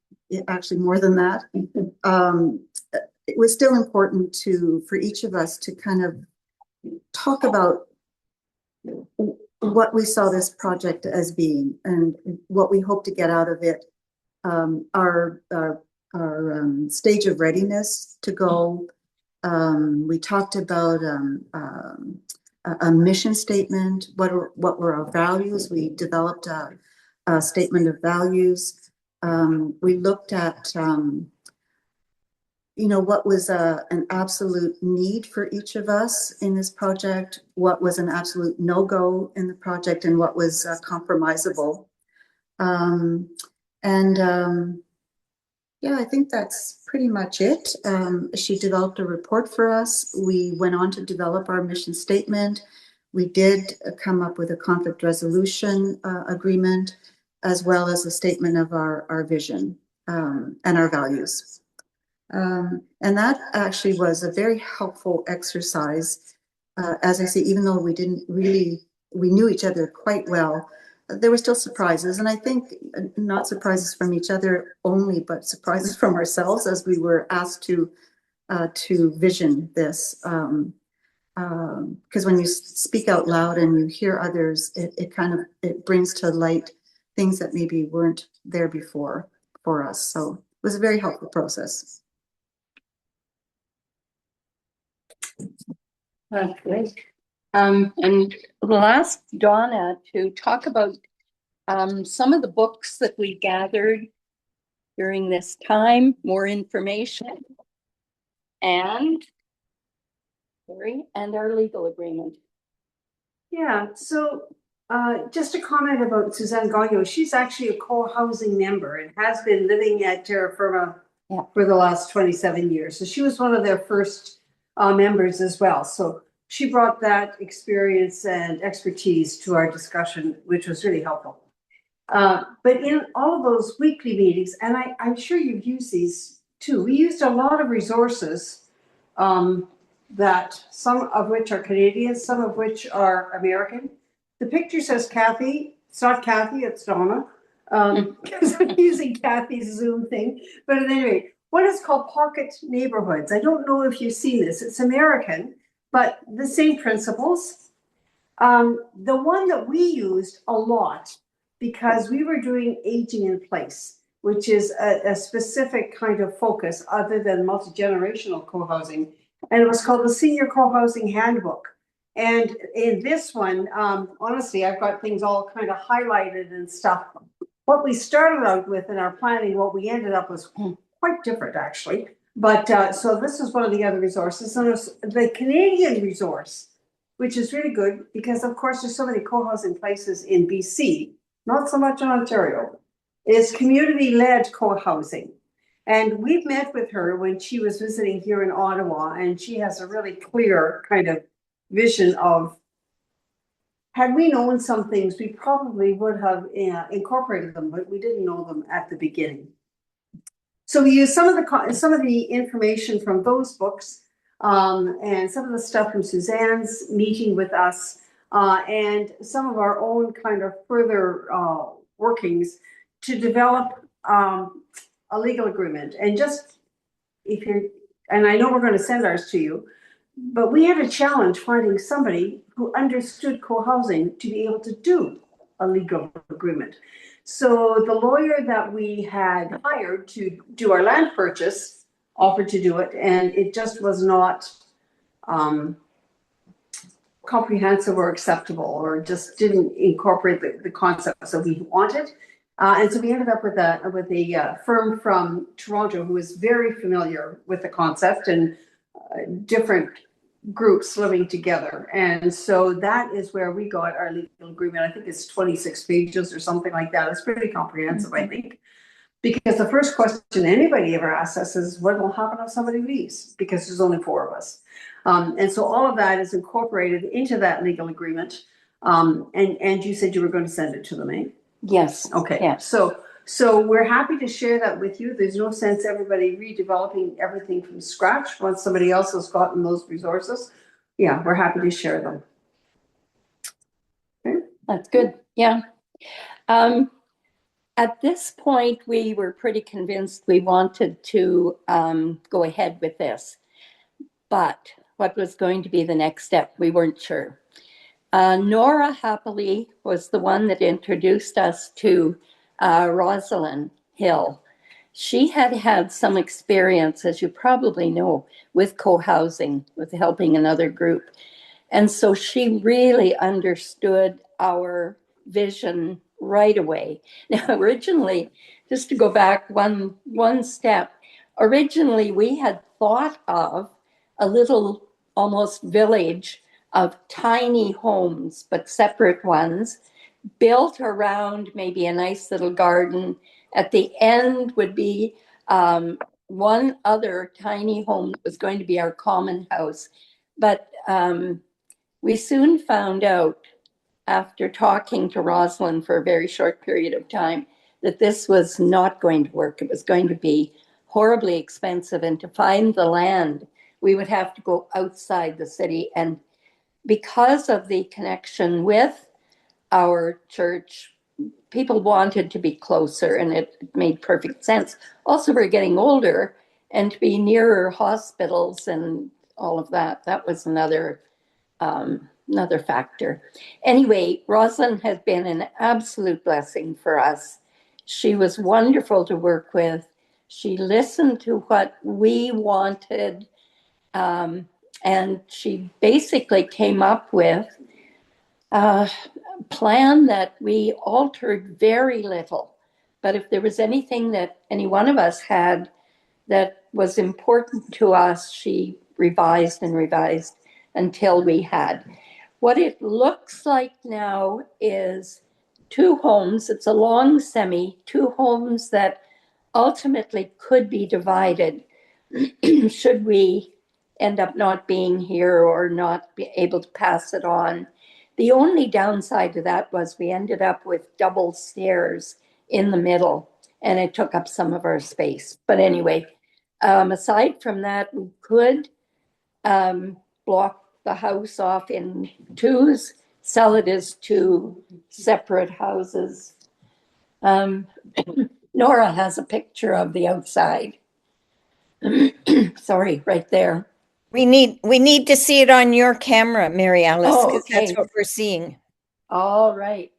S10: actually more than that. It was still important for each of us to kind of talk about what we saw this project as being and what we hope to get out of it, our stage of readiness to go. We talked about a mission statement. What were our values? We developed a statement of values. We looked at what was an absolute need for each of us in this project, what was an absolute no-go in the project, and what was compromisable. And yeah, I think that's pretty much it. She developed a report for us. We went on to develop our mission statement. We did come up with a conflict resolution agreement, as well as a statement of our vision and our values. And that actually was a very helpful exercise. As I say, even though we knew each other quite well, there were still surprises. And I think not surprises from each other only, but surprises from ourselves as we were asked to vision this. Because when you speak out loud and you hear others, it brings to light things that maybe weren't there before for us. So it was a very helpful process.
S8: That's great. And we'll ask Donna to talk about some of the books that we gathered during this time, more information, and our legal agreement.
S11: Yeah, so just a comment about Suzanne Gagnon. She's actually a co-housing member and has been living at Terra Firma for the last 27 years. So she was one of their first members as well. So she brought that experience and expertise to our discussion, which was really helpful. But in all of those weekly meetings, and I'm sure you've used these too, we used a lot of resources that some of which are Canadian, some of which are American. The picture says Kathy. It's not Kathy, it's Donna. Because I'm using Kathy's Zoom thing. But at any rate, one is called Pocket Neighborhoods. I don't know if you've seen this. It's American, but the same principles. The one that we used a lot because we were doing aging in place, which is a specific kind of focus other than multi-generational co-housing. And it was called the Senior Co-housing Handbook. And in this one, honestly, I've got things all kind of highlighted and stuff. What we started out with in our planning, what we ended up was quite different, actually. But so this is one of the other resources. And there's the Canadian resource, which is really good because, of course, there's so many co-housing places in BC, not so much in Ontario, is community-led co-housing. And we've met with her when she was visiting here in Ottawa, and she has a really clear kind of vision of, had we known some things, we probably would have incorporated them, but we didn't know them at the beginning. So we use some of the information from those books and some of the stuff from Suzanne's meeting with us and some of our own kind of further workings to develop a legal agreement. And just and I know we're going to send ours to you, but we had a challenge finding somebody who understood co-housing to be able to do a legal agreement. So the lawyer that we had hired to do our land purchase offered to do it, and it just was not comprehensive or acceptable, or just didn't incorporate the concepts that we wanted. And so we ended up with a firm from Toronto who was very familiar with the concept and different groups living together. And so that is where we got our legal agreement. I think it's 26 pages or something like that. It's pretty comprehensive, I think. Because the first question anybody ever asks us is, what will happen if somebody leaves? Because there's only 4 of us. And so all of that is incorporated into that legal agreement. And you said you were going to send it to them, eh?
S8: Yes.
S11: Okay.
S8: Yes.
S11: So we're happy to share that with you. There's no sense everybody redeveloping everything from scratch once somebody else has gotten those resources. Yeah, we're happy to share them. Okay.
S8: That's good. Yeah. At this point, we were pretty convinced we wanted to go ahead with this. But what was going to be the next step, we weren't sure. Nora happily was the one that introduced us to Rosaline Hill. She had had some experience, as you probably know, with co-housing, with helping another group. And so she really understood our vision right away. Now, originally, just to go back one step, originally we had thought of a little almost village of tiny homes, but separate ones built around maybe a nice little garden. At the end would be one other tiny home that was going to be our common house. But we soon found out, after talking to Rosaline for a very short period of time, that this was not going to work. It was going to be horribly expensive. And to find the land, we would have to go outside the city. And because of the connection with our church, people wanted to be closer, and it made perfect sense. Also, we're getting older, and to be nearer hospitals and all of that, that was another factor. Anyway, Rosaline has been an absolute blessing for us. She was wonderful to work with. She listened to what we wanted, and she basically came up with a plan that we altered very little. But if there was anything that any one of us had that was important to us, she revised and revised until we had. What it looks like now is 2 homes. It's a long semi, 2 homes that ultimately could be divided should we end up not being here or not be able to pass it on. The only downside to that was we ended up with double stairs in the middle, and it took up some of our space. But anyway, aside from that, we could block the house off in 2s, sell it as 2 separate houses. Nora has a picture of the outside. Sorry, right there.
S1: We need to see it on your camera, Mary Alice,
S8: Oh,
S1: because that's
S8: okay.
S1: what we're seeing.
S8: All right.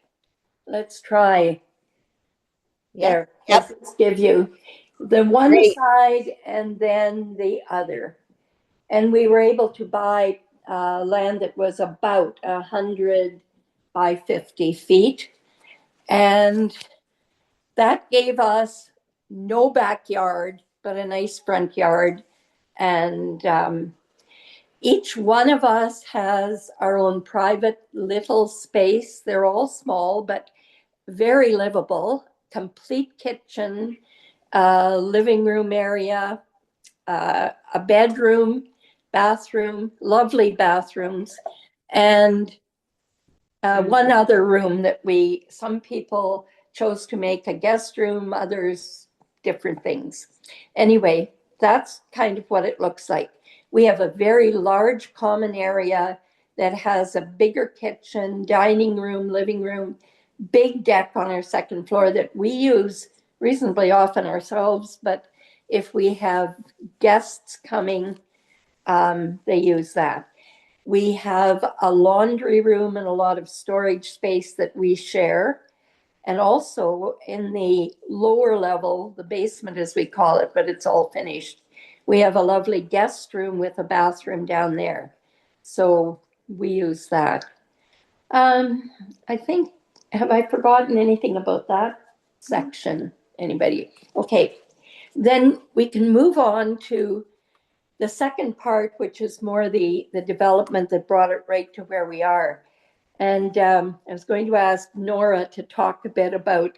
S8: Let's try.
S1: Yeah.
S8: There.
S1: Yep.
S8: Let's give you the one
S1: Great.
S8: side and then the other. And we were able to buy land that was about 100 by 50 feet. And that gave us no backyard, but a nice front yard. And each one of us has our own private little space. They're all small, but very livable. Complete kitchen, living room area, a bedroom, bathroom, lovely bathrooms, and one other room that some people chose to make a guest room, others different things. Anyway, that's kind of what it looks like. We have a very large common area that has a bigger kitchen, dining room, living room, big deck on our second floor that we use reasonably often ourselves, but if we have guests coming, they use that. We have a laundry room and a lot of storage space that we share. And also in the lower level, the basement as we call it, but it's all finished, we have a lovely guest room with a bathroom down there. So we use that. I think, have I forgotten anything about that section? Anybody? Okay. Then we can move on to the second part, which is more the development that brought it right to where we are. And I was going to ask Nora to talk a bit about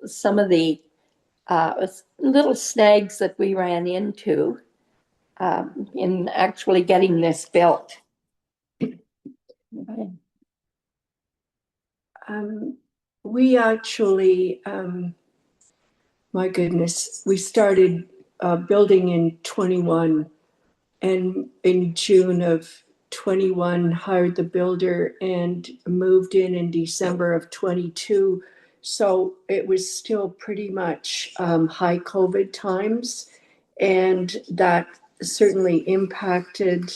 S8: some of the little snags that we ran into in actually getting this built.
S9: We actually, my goodness, we started building in 21, and in June of 21 hired the builder and moved in December of 22. So it was still pretty much high COVID times, and that certainly impacted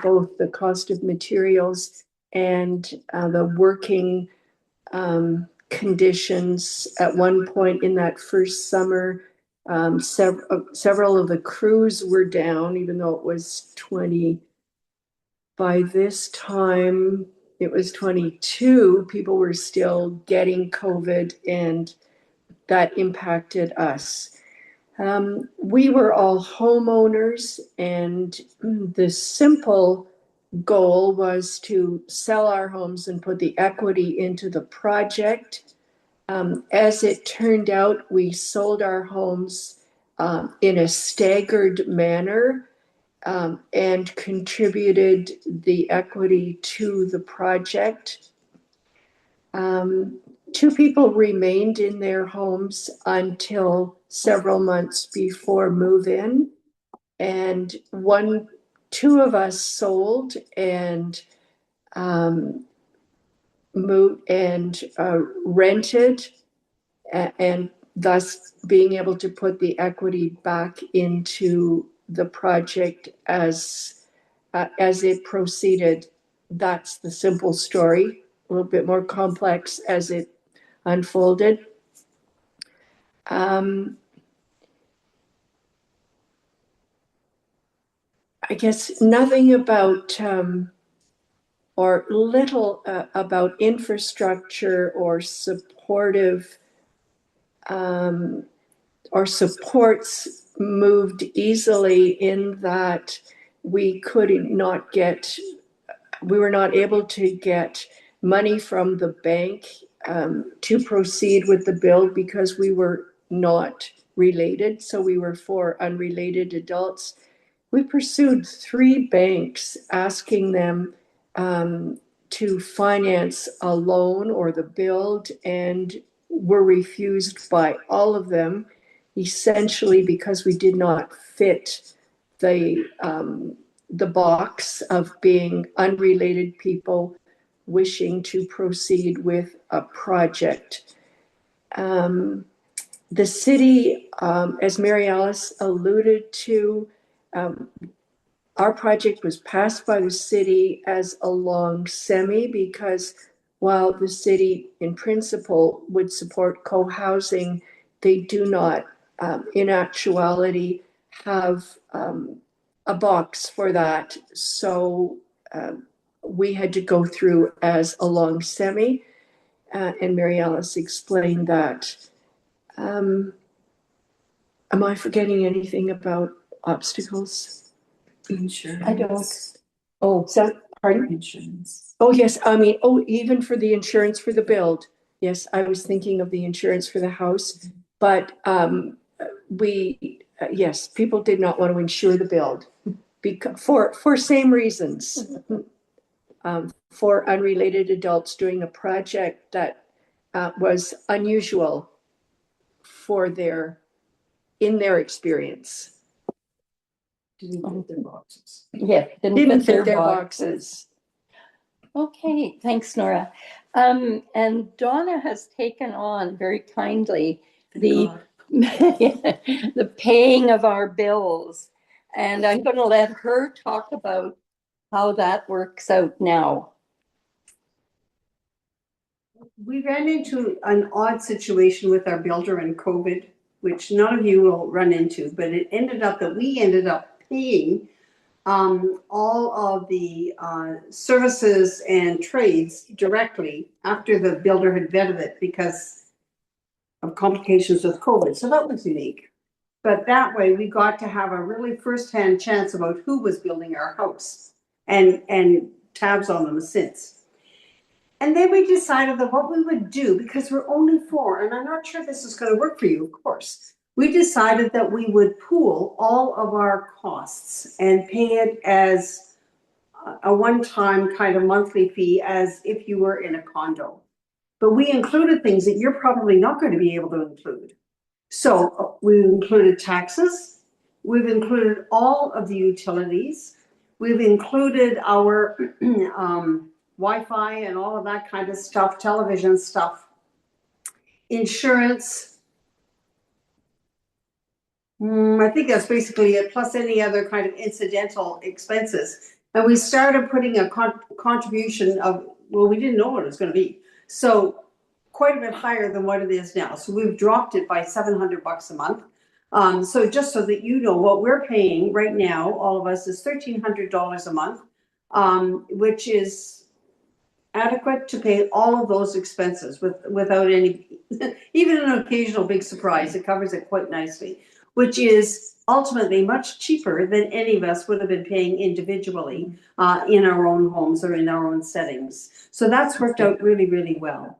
S9: both the cost of materials and the working conditions. At one point in that first summer, several of the crews were down, even though it was 20. By this time, it was 22. People were still getting COVID, and that impacted us. We were all homeowners, and the simple goal was to sell our homes and put the equity into the project. As it turned out, we sold our homes in a staggered manner and contributed the equity to the project. Two people remained in their homes until several months before move-in, and two of us sold and moved and rented, and thus being able to put the equity back into the project as it proceeded. That's the simple story. A little bit more complex as it unfolded. I guess nothing about or little about infrastructure or supportive or supports moved easily, in that we were not able to get money from the bank to proceed with the build because we were not related. So we were for unrelated adults. We pursued 3 banks asking them to finance a loan or the build, and were refused by all of them, essentially because we did not fit the box of being unrelated people wishing to proceed with a project. The city, as Mary Alice alluded to, our project was passed by the city as a long semi, because while the city in principle would support co-housing, they do not, in actuality, have a box for that. So we had to go through as a long semi, and Mary Alice explained that. Am I forgetting anything about obstacles?
S11: Insurance.
S8: I don't.
S9: Oh, pardon?
S11: Insurance.
S9: Oh, yes. Even for the insurance for the build. Yes, I was thinking of the insurance for the house, but yes, people did not want to insure the build for same reasons. For unrelated adults doing a project that was unusual in their experience.
S11: Didn't fit their boxes.
S8: Yeah,
S9: Didn't fit their boxes.
S8: Okay, thanks, Nora. And Donna has taken on very kindly the paying of our bills. And I'm going to let her talk about how that works out now.
S11: We ran into an odd situation with our builder in COVID, which none of you will run into, but it ended up that we ended up paying all of the services and trades directly after the builder had vetted it because of complications with COVID. So that was unique. But that way we got to have a really firsthand chance about who was building our house and tabs on them since. And then we decided that what we would do, because we're only 4, and I'm not sure this is going to work for you, of course. We decided that we would pool all of our costs and pay it as a one-time kind of monthly fee, as if you were in a condo. But we included things that you're probably not going to be able to include. So we've included taxes. We've included all of the utilities. We've included our Wi-Fi and all of that kind of stuff, television stuff, insurance. I think that's basically it, plus any other kind of incidental expenses. And we started putting a contribution of, well, we didn't know what it was going to be. So quite a bit higher than what it is now. So we've dropped it by $700 a month. So just so that you know, what we're paying right now, all of us, is $1,300 a month, which is adequate to pay all of those expenses without any, even an occasional big surprise. It covers it quite nicely, which is ultimately much cheaper than any of us would have been paying individually in our own homes or in our own settings. So that's worked out really, really well.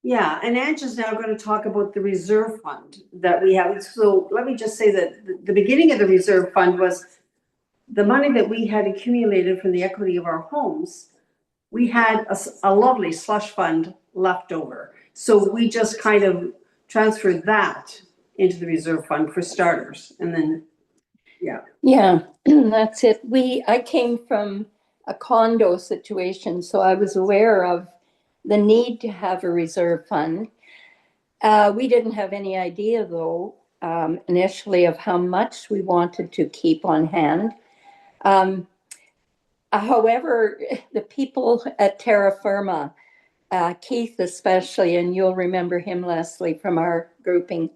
S11: Yeah, and Ange is now going to talk about the reserve fund that we have. So let me just say that the beginning of the reserve fund was the money that we had accumulated from the equity of our homes. We had a lovely slush fund left over. So we just kind of transferred that into the reserve fund for starters. And then, yeah.
S8: Yeah, that's it. I came from a condo situation, so I was aware of the need to have a reserve fund. We didn't have any idea, though, initially of how much we wanted to keep on hand. However, the people at Terra Firma, Keith especially, and you'll remember him, Leslie, from our grouping,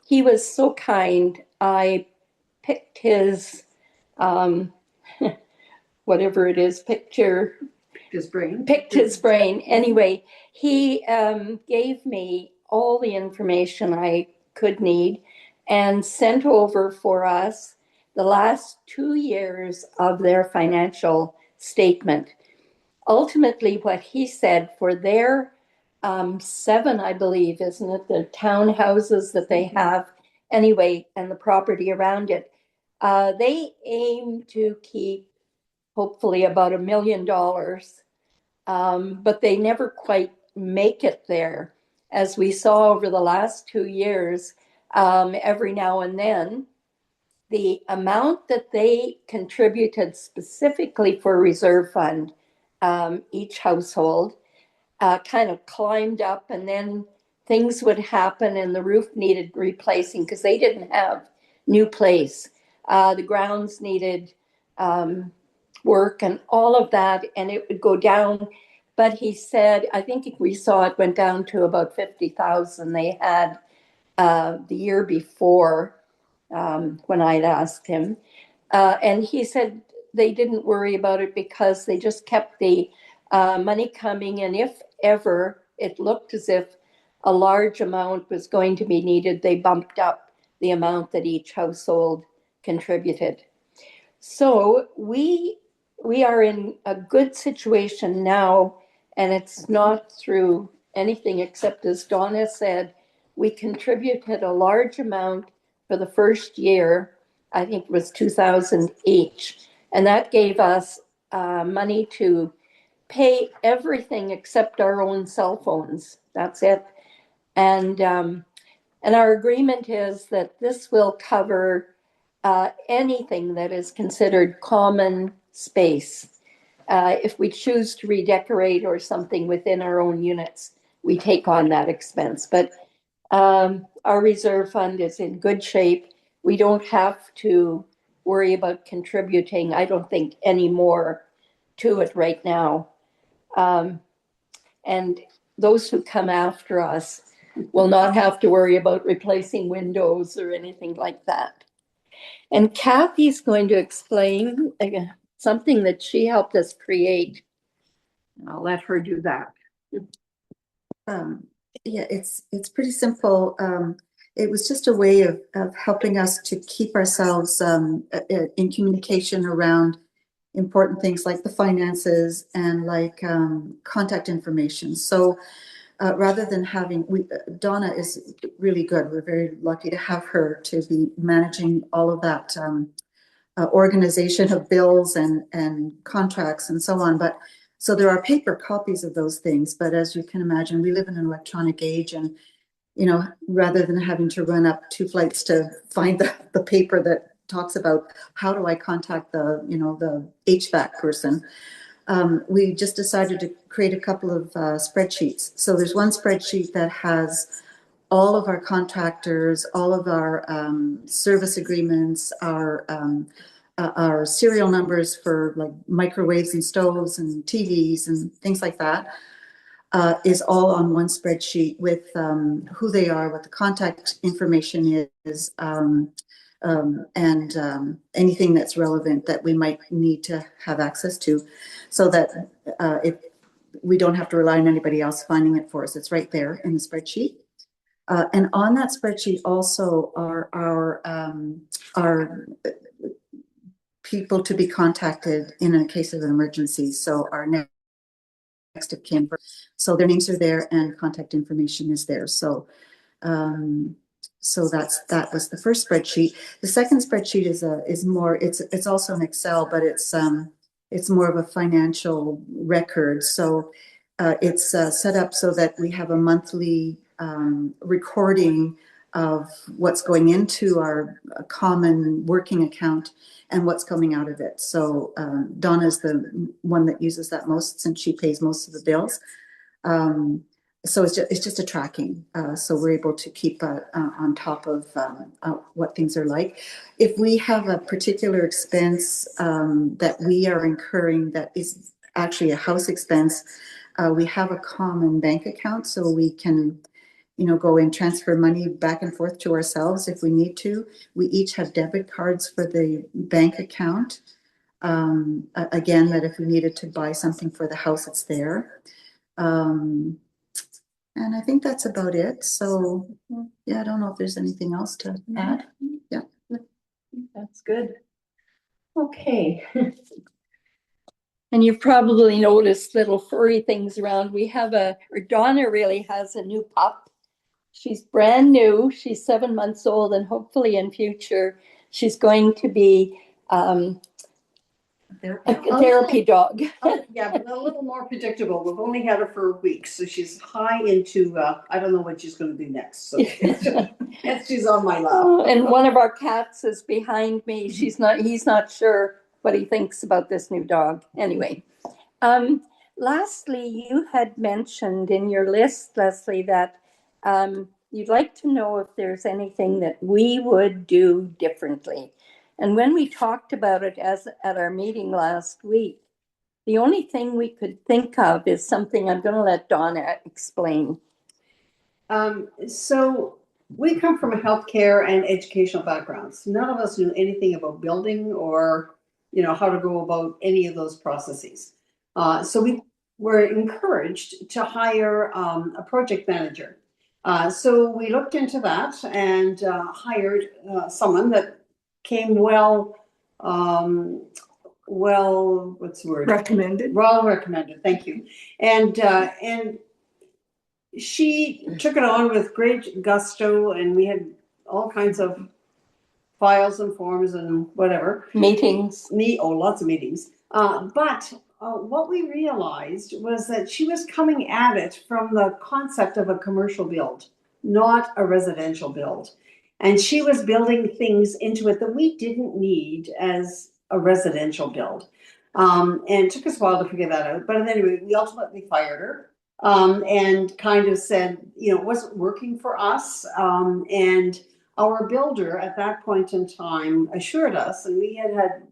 S8: he was so kind. I picked his, whatever it is, picked his brain. Anyway, he gave me all the information I could need and sent over for us the last 2 years of their financial statement. Ultimately, what he said for their 7, I believe, isn't it, the townhouses that they have anyway, and the property around it, they aim to keep hopefully about $1 million, but they never quite make it there. As we saw over the last 2 years, every now and then, the amount that they contributed specifically for reserve fund, each household, kind of climbed up, and then things would happen and the roof needed replacing because they didn't have new place. The grounds needed work and all of that, and it would go down. But he said, I think we saw it went down to about 50,000 they had the year before when I'd asked him. And he said they didn't worry about it because they just kept the money coming, and if ever it looked as if a large amount was going to be needed, they bumped up the amount that each household contributed. So we are in a good situation now, and it's not through anything except, as Donna said, we contributed a large amount for the first year. I think it was 2,000 each, and that gave us money to pay everything except our own cell phones. That's it. And our agreement is that this will cover anything that is considered common space. If we choose to redecorate or something within our own units, we take on that expense. But our reserve fund is in good shape. We don't have to worry about contributing, I don't think, any more to it right now. And those who come after us will not have to worry about replacing windows or anything like that. And Kathy's going to explain something that she helped us create. And I'll let her do that.
S10: Yeah, it's pretty simple. It was just a way of helping us to keep ourselves in communication around important things like the finances and like contact information. So rather than having, Donna is really good. We're very lucky to have her to be managing all of that organization of bills and contracts and so on. But so there are paper copies of those things. But as you can imagine, we live in an electronic age, and you know, rather than having to run up 2 flights to find the paper that talks about how do I contact the, you know, the HVAC person, we just decided to create a couple of spreadsheets. So there's one spreadsheet that has all of our contractors, all of our service agreements, our serial numbers for like microwaves and stoves and TVs and things like that. Is all on one spreadsheet with who they are, what the contact information is, and anything that's relevant that we might need to have access to, so that if we don't have to rely on anybody else finding it for us, it's right there in the spreadsheet. And on that spreadsheet also are our people to be contacted in a case of an emergency. So our next of kin. So their names are there and contact information is there. So that was the first spreadsheet. The second spreadsheet is more, it's also an Excel, but it's more of a financial record. So it's set up so that we have a monthly recording of what's going into our common working account and what's coming out of it. So Donna's the one that uses that most since she pays most of the bills. So it's just a tracking. So we're able to keep on top of what things are like. If we have a particular expense that we are incurring that is actually a house expense, we have a common bank account so we can go and transfer money back and forth to ourselves if we need to. We each have debit cards for the bank account. Again, that if we needed to buy something for the house, it's there. And I think that's about it. So yeah, I don't know if there's anything else to add. Yeah.
S3: That's good. Okay. And you've probably noticed little furry things around. Donna really has a new pup. She's brand new. She's 7 months old, and hopefully in future, she's going to be a therapy dog.
S11: Yeah, but a little more predictable. We've only had her for a week, so she's high into, I don't know what she's going to do next. So she's on my lap.
S3: And one of our cats is behind me. He's not sure what he thinks about this new dog. Anyway, lastly, you had mentioned in your list, Leslie, that you'd like to know if there's anything that we would do differently. And when we talked about it at our meeting last week, the only thing we could think of is something I'm going to let Donna explain.
S11: So we come from a healthcare and educational backgrounds. None of us knew anything about building or, how to go about any of those processes. So we were encouraged to hire a project manager. So we looked into that and hired someone that came what's the word?
S2: Recommended.
S11: Well recommended, thank you. And she took it on with great gusto, and we had all kinds of files and forms and whatever.
S3: Meetings.
S11: Lots of meetings. But what we realized was that she was coming at it from the concept of a commercial build, not a residential build. And she was building things into it that we didn't need as a residential build. And it took us a while to figure that out. But anyway, we ultimately fired her. And kind of said, it wasn't working for us. And our builder at that point in time assured us, and we had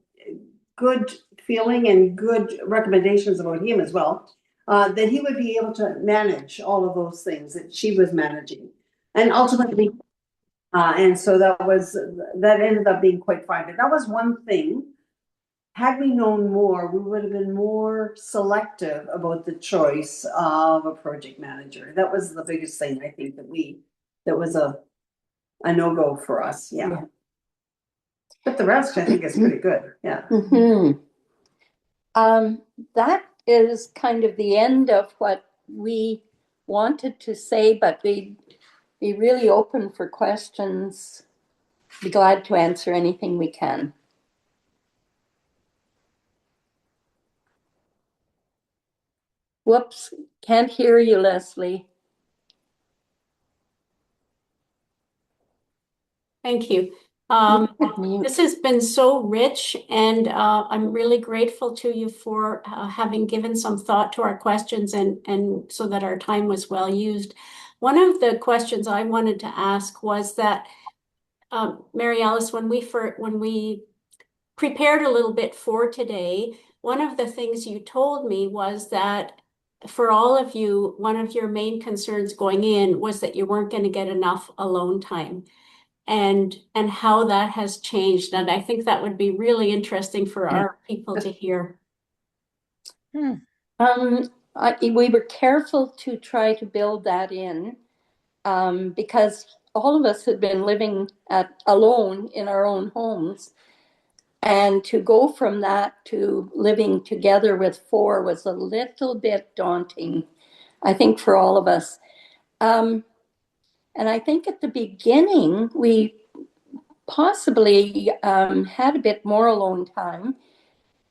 S11: good feeling and good recommendations about him as well, that he would be able to manage all of those things that she was managing. And ultimately, and so that ended up being quite fine. But that was one thing. Had we known more, we would have been more selective about the choice of a project manager. That was the biggest thing, I think, that was a no-go for us. Yeah. But the rest, I think, is pretty good. Yeah.
S3: Mm-hmm. That is kind of the end of what we wanted to say, but we'd be really open for questions. Be glad to answer anything we can. Whoops, can't hear you, Leslie.
S6: Thank you. This has been so rich, and I'm really grateful to you for having given some thought to our questions and so that our time was well used. One of the questions I wanted to ask was that, Mary Alice, when we prepared a little bit for today, one of the things you told me was that for all of you, one of your main concerns going in was that you weren't going to get enough alone time. And how that has changed. And I think that would be really interesting for our people to hear.
S3: We were careful to try to build that in.
S8: because all of us had been living alone in our own homes. And to go from that to living together with four was a little bit daunting, I think, for all of us. And I think at the beginning, we possibly had a bit more alone time.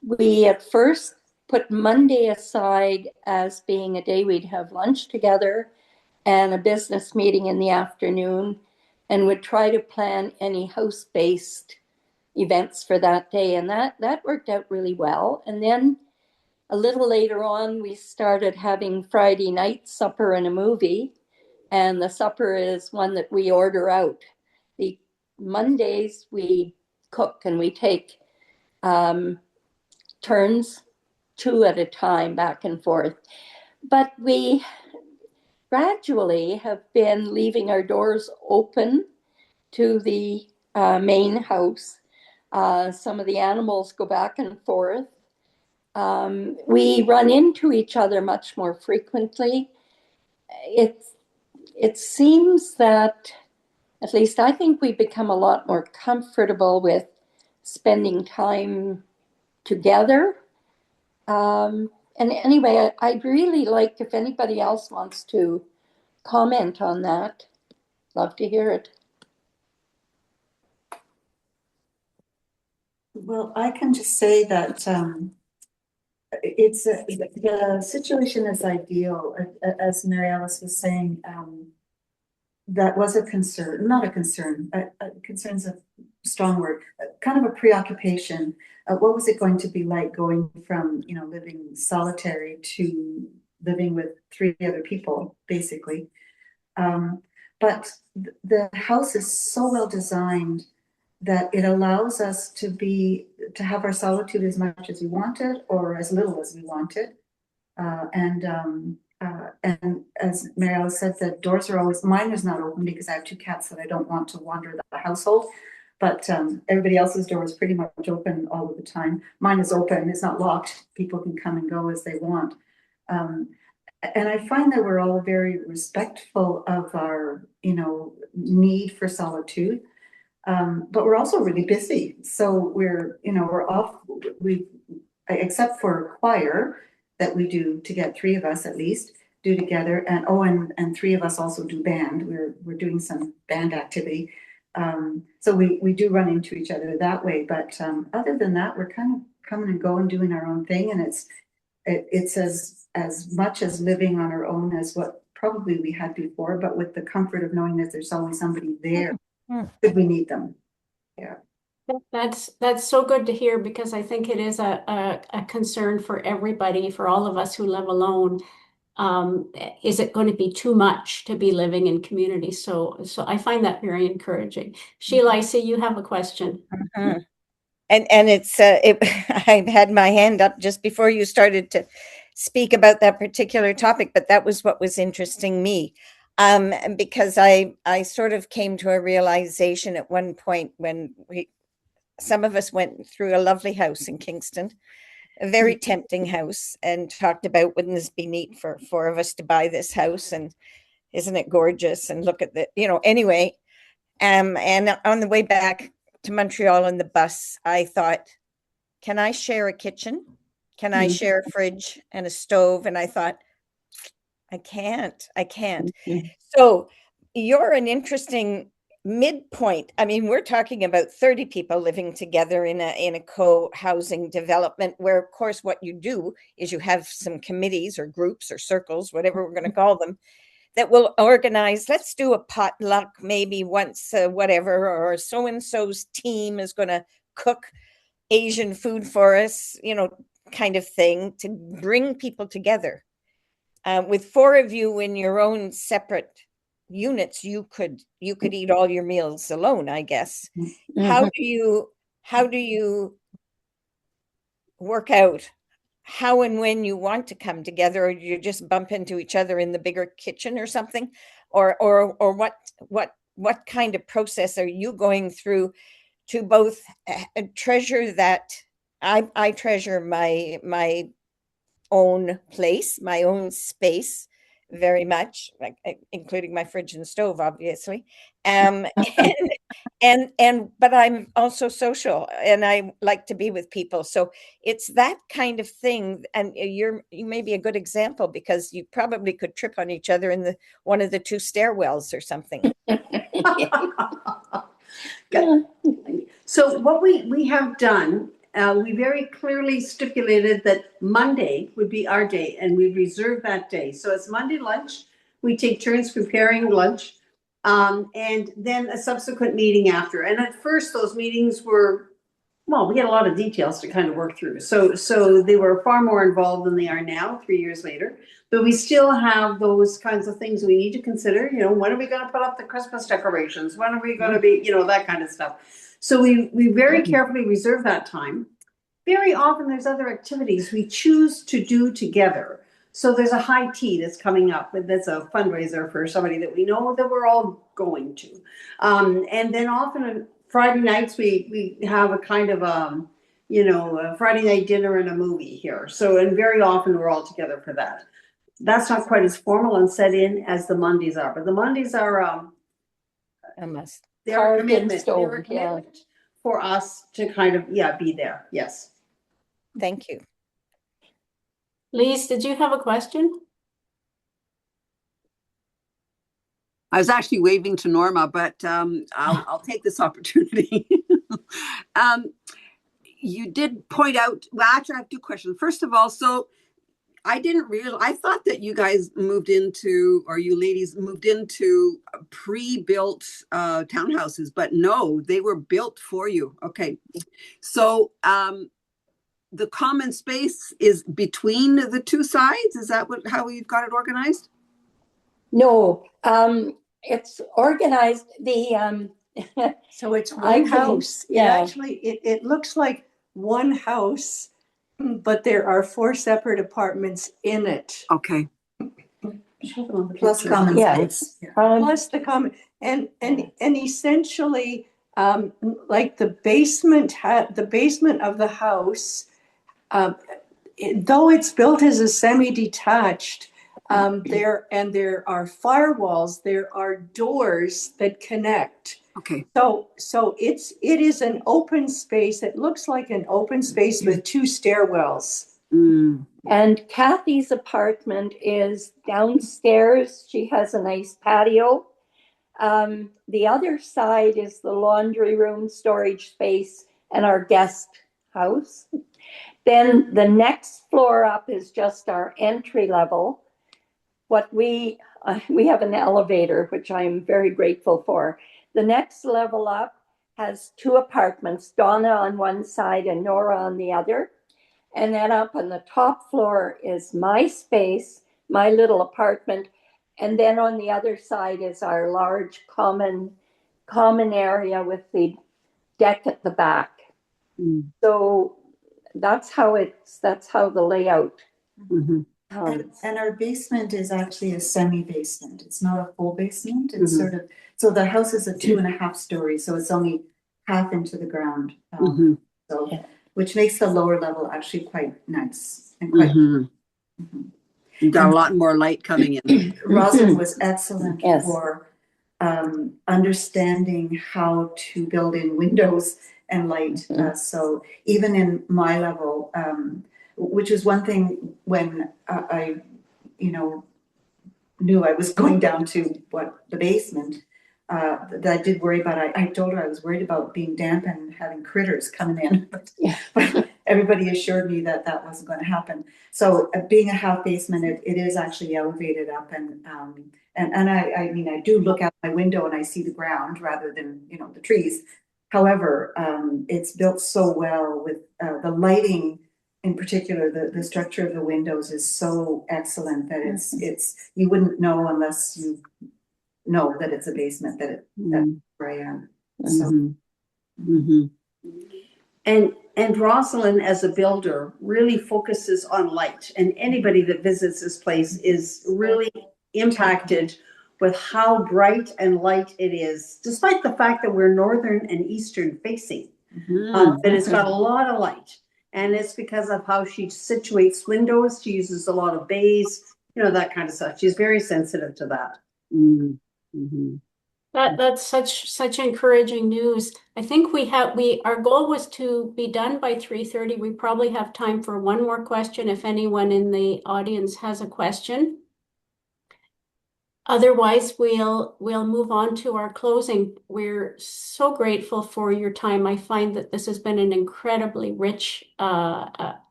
S8: We at first put Monday aside as being a day we'd have lunch together and a business meeting in the afternoon, and would try to plan any house-based events for that day. And that worked out really well. And then a little later on, we started having Friday night supper and a movie. And the supper is one that we order out. The Mondays we cook and we take turns, 2 at a time, back and forth. But we gradually have been leaving our doors open to the main house. Some of the animals go back and forth. We run into each other much more frequently. It seems that, at least I think, we've become a lot more comfortable with spending time together. And anyway, I'd really like, if anybody else wants to comment on that, love to hear it.
S10: Well, I can just say that the situation is ideal, as Mary Alice was saying. That was a concern, not a concern. Concern's a strong word. Kind of a preoccupation. What was it going to be like going from living solitary to living with 3 other people, basically? But the house is so well designed that it allows us to have our solitude as much as we want it or as little as we want it. And as Mary Alice said, the doors are always, mine is not open because I have 2 cats that I don't want to wander the household. But everybody else's door is pretty much open all of the time. Mine is open, it's not locked. People can come and go as they want. And I find that we're all very respectful of our, need for solitude. But we're also really busy. So we're off, except for choir that we do to get 3 of us at least do together. And 3 of us also do band. We're doing some band activity. So we do run into each other that way. But other than that, we're kind of coming and going, doing our own thing. And it's as much as living on our own as what probably we had before, but with the comfort of knowing that there's always somebody there if we need them. Yeah.
S6: That's so good to hear, because I think it is a concern for everybody, for all of us who live alone. Is it going to be too much to be living in community? So I find that very encouraging. Sheila, I see you have a question.
S1: And it's I had my hand up just before you started to speak about that particular topic, but that was what was interesting me. Because I sort of came to a realization at one point when some of us went through a lovely house in Kingston, a very tempting house, and talked about, wouldn't this be neat for 4 of us to buy this house, and isn't it gorgeous, and look at the, anyway. And on the way back to Montreal on the bus, I thought, can I share a kitchen? Can I share a fridge and a stove? And I thought, I can't. So you're an interesting midpoint. I mean, we're talking about 30 people living together in a co-housing development, where, of course, what you do is you have some committees or groups or circles, whatever we're going to call them, that will organize. Let's do a potluck maybe once, whatever, or so-and-so's team is going to cook Asian food for us, kind of thing, to bring people together. With 4 of you in your own separate units, you could eat all your meals alone, I guess. How do you work out how and when you want to come together, or you just bump into each other in the bigger kitchen or something, or what kind of process are you going through to both treasure that? I treasure my own place, my own space, very much, like including my fridge and stove, obviously. And but I'm also social and I like to be with people. So it's that kind of thing. And you may be a good example because you probably could trip on each other in one of the two stairwells or something.
S11: So what we have done, we very clearly stipulated that Monday would be our day, and we reserve that day. So it's Monday lunch. We take turns preparing lunch, and then a subsequent meeting after. And at first, those meetings were, well, we had a lot of details to kind of work through. So they were far more involved than they are now, 3 years later. But we still have those kinds of things we need to consider. You know, when are we going to put up the Christmas decorations? When are we going to be, you know, that kind of stuff. So we very carefully reserve that time. Very often there's other activities we choose to do together. So there's a high tea that's coming up, but that's a fundraiser for somebody that we know that we're all going to. And then often on Friday nights we have a kind of a Friday night dinner and a movie here. So, and very often we're all together for that. That's not quite as formal and set in as the Mondays are, but the Mondays are
S1: I must.
S11: they're a commitment. They're a commitment for us to kind of be there. Yes.
S1: Thank you.
S6: Lise, did you have a question?
S7: I was actually waving to Norma, but I'll take this opportunity. You did point out, well, actually I have two questions. First of all, so I didn't realize, I thought that you guys moved into, or you ladies moved into pre-built townhouses, but no, they were built for you. Okay. So the common space is between the two sides? Is that how you've got it organized?
S8: No, it's organized
S9: so it's one house.
S8: Yeah.
S9: It looks like one house, but there are 4 separate apartments in it.
S7: Okay.
S10: Plus common space.
S9: Plus the common and essentially like the basement of the house, though it's built as a semi-detached, there are firewalls, there are doors that connect.
S7: Okay.
S9: So it is an open space. It looks like an open space with 2 stairwells.
S7: Mm.
S8: And Kathy's apartment is downstairs. She has a nice patio. The other side is the laundry room, storage space, and our guest house. Then the next floor up is just our entry level. What we have an elevator, which I am very grateful for. The next level up has 2 apartments, Donna on one side and Nora on the other. And then up on the top floor is my space, my little apartment. And then on the other side is our large common area with the deck at the back. Mm. So that's how the layout.
S7: Mm-hmm.
S10: And our basement is actually a semi-basement. It's not a full basement. It's sort of, so the house is a 2.5 story, so it's only half into the ground. So, which makes the lower level actually quite nice and quite.
S7: You got a lot more light coming in.
S10: Rosaline was excellent for understanding how to build in windows and light. So even in my level, which is one thing when I knew I was going down to the basement, that I did worry about. I told her I was worried about being damp and having critters coming in, but everybody assured me that that wasn't going to happen. So being a half basement, it is actually elevated up, and I mean, I do look out my window and I see the ground rather than the trees. However, it's built so well with the lighting. In particular, the structure of the windows is so excellent that it's you wouldn't know unless you know that it's a basement, that's where I am. So.
S11: And Rosaline, as a builder, really focuses on light, and anybody that visits this place is really impacted with how bright and light it is, despite the fact that we're northern and eastern facing. But it's got a lot of light. And it's because of how she situates windows. She uses a lot of bays you know, that kind of stuff. She's very sensitive to that.
S7: Mm-hmm.
S6: That's such encouraging news. I think our goal was to be done by 3:30. We probably have time for one more question if anyone in the audience has a question. Otherwise, we'll move on to our closing. We're so grateful for your time. I find that this has been an incredibly rich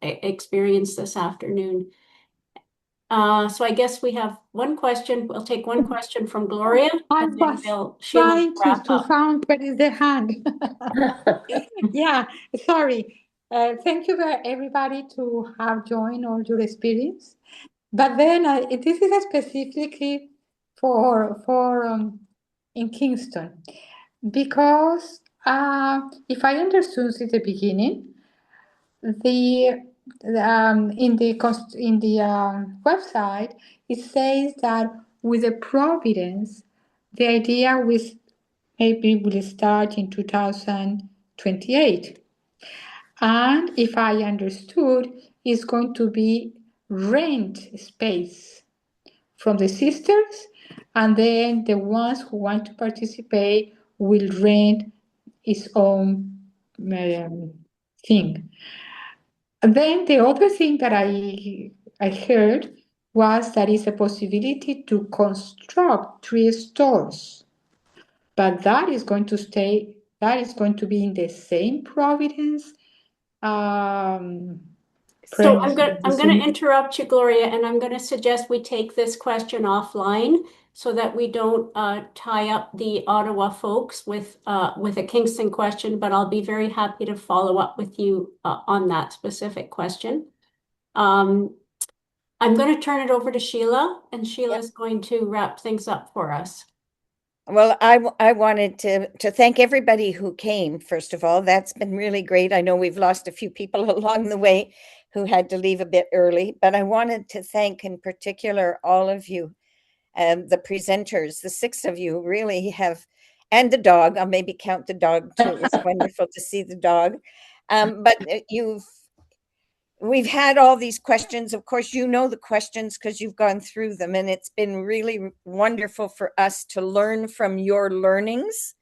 S6: experience this afternoon. So I guess we have one question. We'll take one question from Gloria,
S4: I
S6: and then
S4: was
S6: Sheila will
S4: trying
S6: wrap
S4: to
S6: up.
S4: find where is the hand. Yeah, sorry. Thank you for everybody to have joined all your experience. But then this is specifically for in Kingston because if I understood at the beginning, the in the website it says that with the Providence, the idea was maybe will start in 2028. And if I understood, it's going to be rent space from the sisters, and then the ones who want to participate will rent its own thing. And then the other thing that I heard was that is a possibility to construct 3 stores, but that is going to stay. That is going to be in the same Providence.
S6: So I'm going to interrupt you, Gloria, and I'm going to suggest we take this question offline so that we don't tie up the Ottawa folks with a Kingston question. But I'll be very happy to follow up with you on that specific question. I'm going to turn it over to Sheila, and Sheila's going to wrap things up for us.
S1: Well, I wanted to thank everybody who came, first of all. That's been really great. I know we've lost a few people along the way who had to leave a bit early, but I wanted to thank in particular all of you, the presenters, the 6 of you really have, and the dog. I'll maybe count the dog too. It was wonderful to see the dog. But we've had all these questions. Of course, you know the questions because you've gone through them, and it's been really wonderful for us to learn from your learnings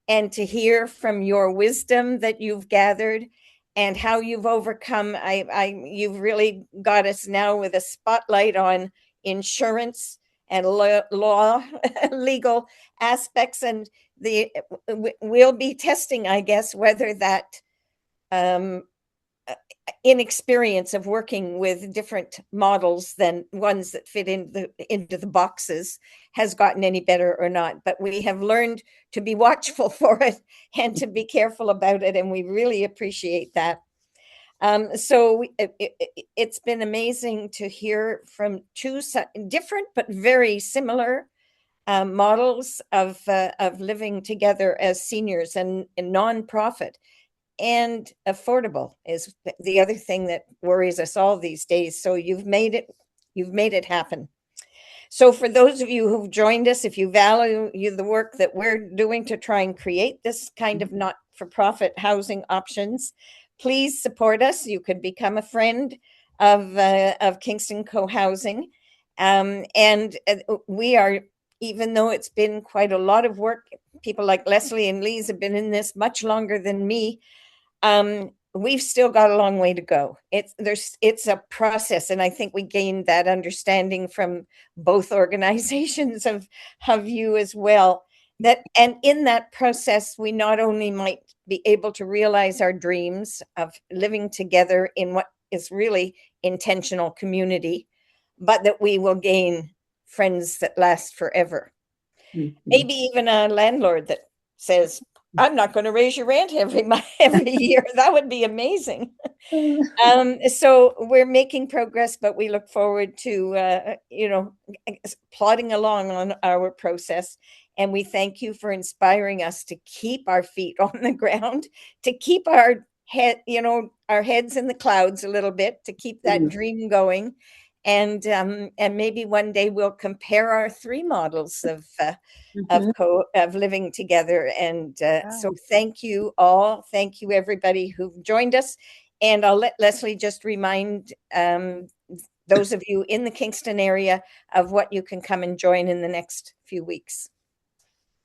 S1: and to hear from your wisdom that you've gathered and how you've overcome. You've really got us now with a spotlight on insurance and law, legal aspects, and we'll be testing, I guess, whether that inexperience of working with different models than ones that fit into the boxes has gotten any better or not. But we have learned to be watchful for it and to be careful about it, and we really appreciate that. So it's been amazing to hear from 2 different but very similar models of living together as seniors and nonprofit. And affordable is the other thing that worries us all these days. So you've made it happen. So for those of you who've joined us, if you value the work that we're doing to try and create this kind of not-for-profit housing options, please support us. You could become a friend of Kingston Cohousing. And we are, even though it's been quite a lot of work, people like Leslie and Lise have been in this much longer than me. We've still got a long way to go. It's a process, and I think we gained that understanding from both organizations of you as well. And in that process, we not only might be able to realize our dreams of living together in what is really intentional community, but that we will gain friends that last forever. Mm-hmm. Maybe even a landlord that says, I'm not going to raise your rent every year. That would be amazing. So we're making progress, but we look forward to, plodding along on our process. And we thank you for inspiring us to keep our feet on the ground, to keep our heads in the clouds a little bit, to keep that dream going. And maybe one day we'll compare our 3 models of living together. And so thank you all. Thank you, everybody who've joined us. And I'll let Leslie just remind those of you in the Kingston area of what you can come and join in the next few weeks.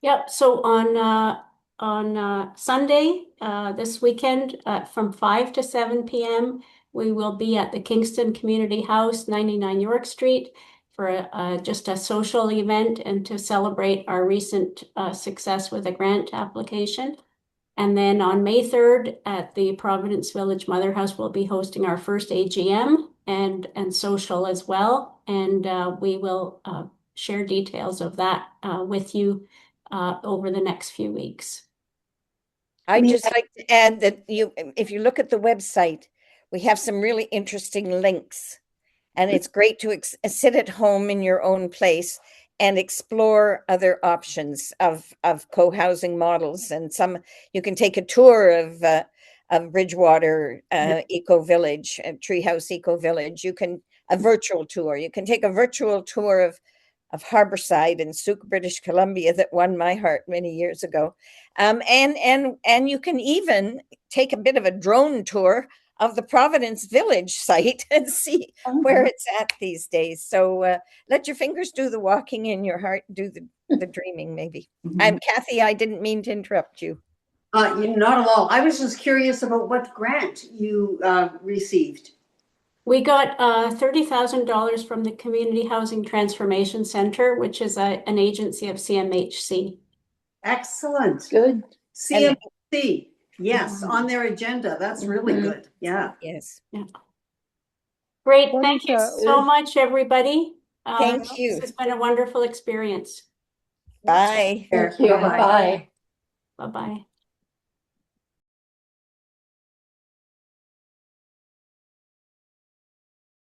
S6: Yep. So on Sunday this weekend from 5 to 7 p.m. we will be at the Kingston Community House, 99 York Street, for just a social event and to celebrate our recent success with a grant application. And then on May 3rd at the Providence Village Mother House, we'll be hosting our first AGM and social as well. And we will share details of that with you over the next few weeks.
S1: I'd just like to add that if you look at the website, we have some really interesting links. And it's great to sit at home in your own place and explore other options of co-housing models. And you can take a tour of Bridgewater Eco Village, Treehouse Eco Village. A virtual tour. You can take a virtual tour of Harborside in Souk, British Columbia, that won my heart many years ago. And you can even take a bit of a drone tour of the Providence Village site and see where it's at these days. So let your fingers do the walking and your heart do the dreaming, maybe. Kathy, I didn't mean to interrupt you.
S11: Not at all. I was just curious about what grant you received.
S6: We got $30,000 from the Community Housing Transformation Center, which is an agency of CMHC.
S11: Excellent.
S8: Good.
S11: CMHC. Yes, on their agenda. That's really good. Yeah.
S1: Yes.
S6: Yeah. Great. Thank you so much, everybody.
S1: Thank you.
S6: This has been a wonderful experience.
S1: Bye.
S8: Thank you. Bye.
S6: Bye-bye.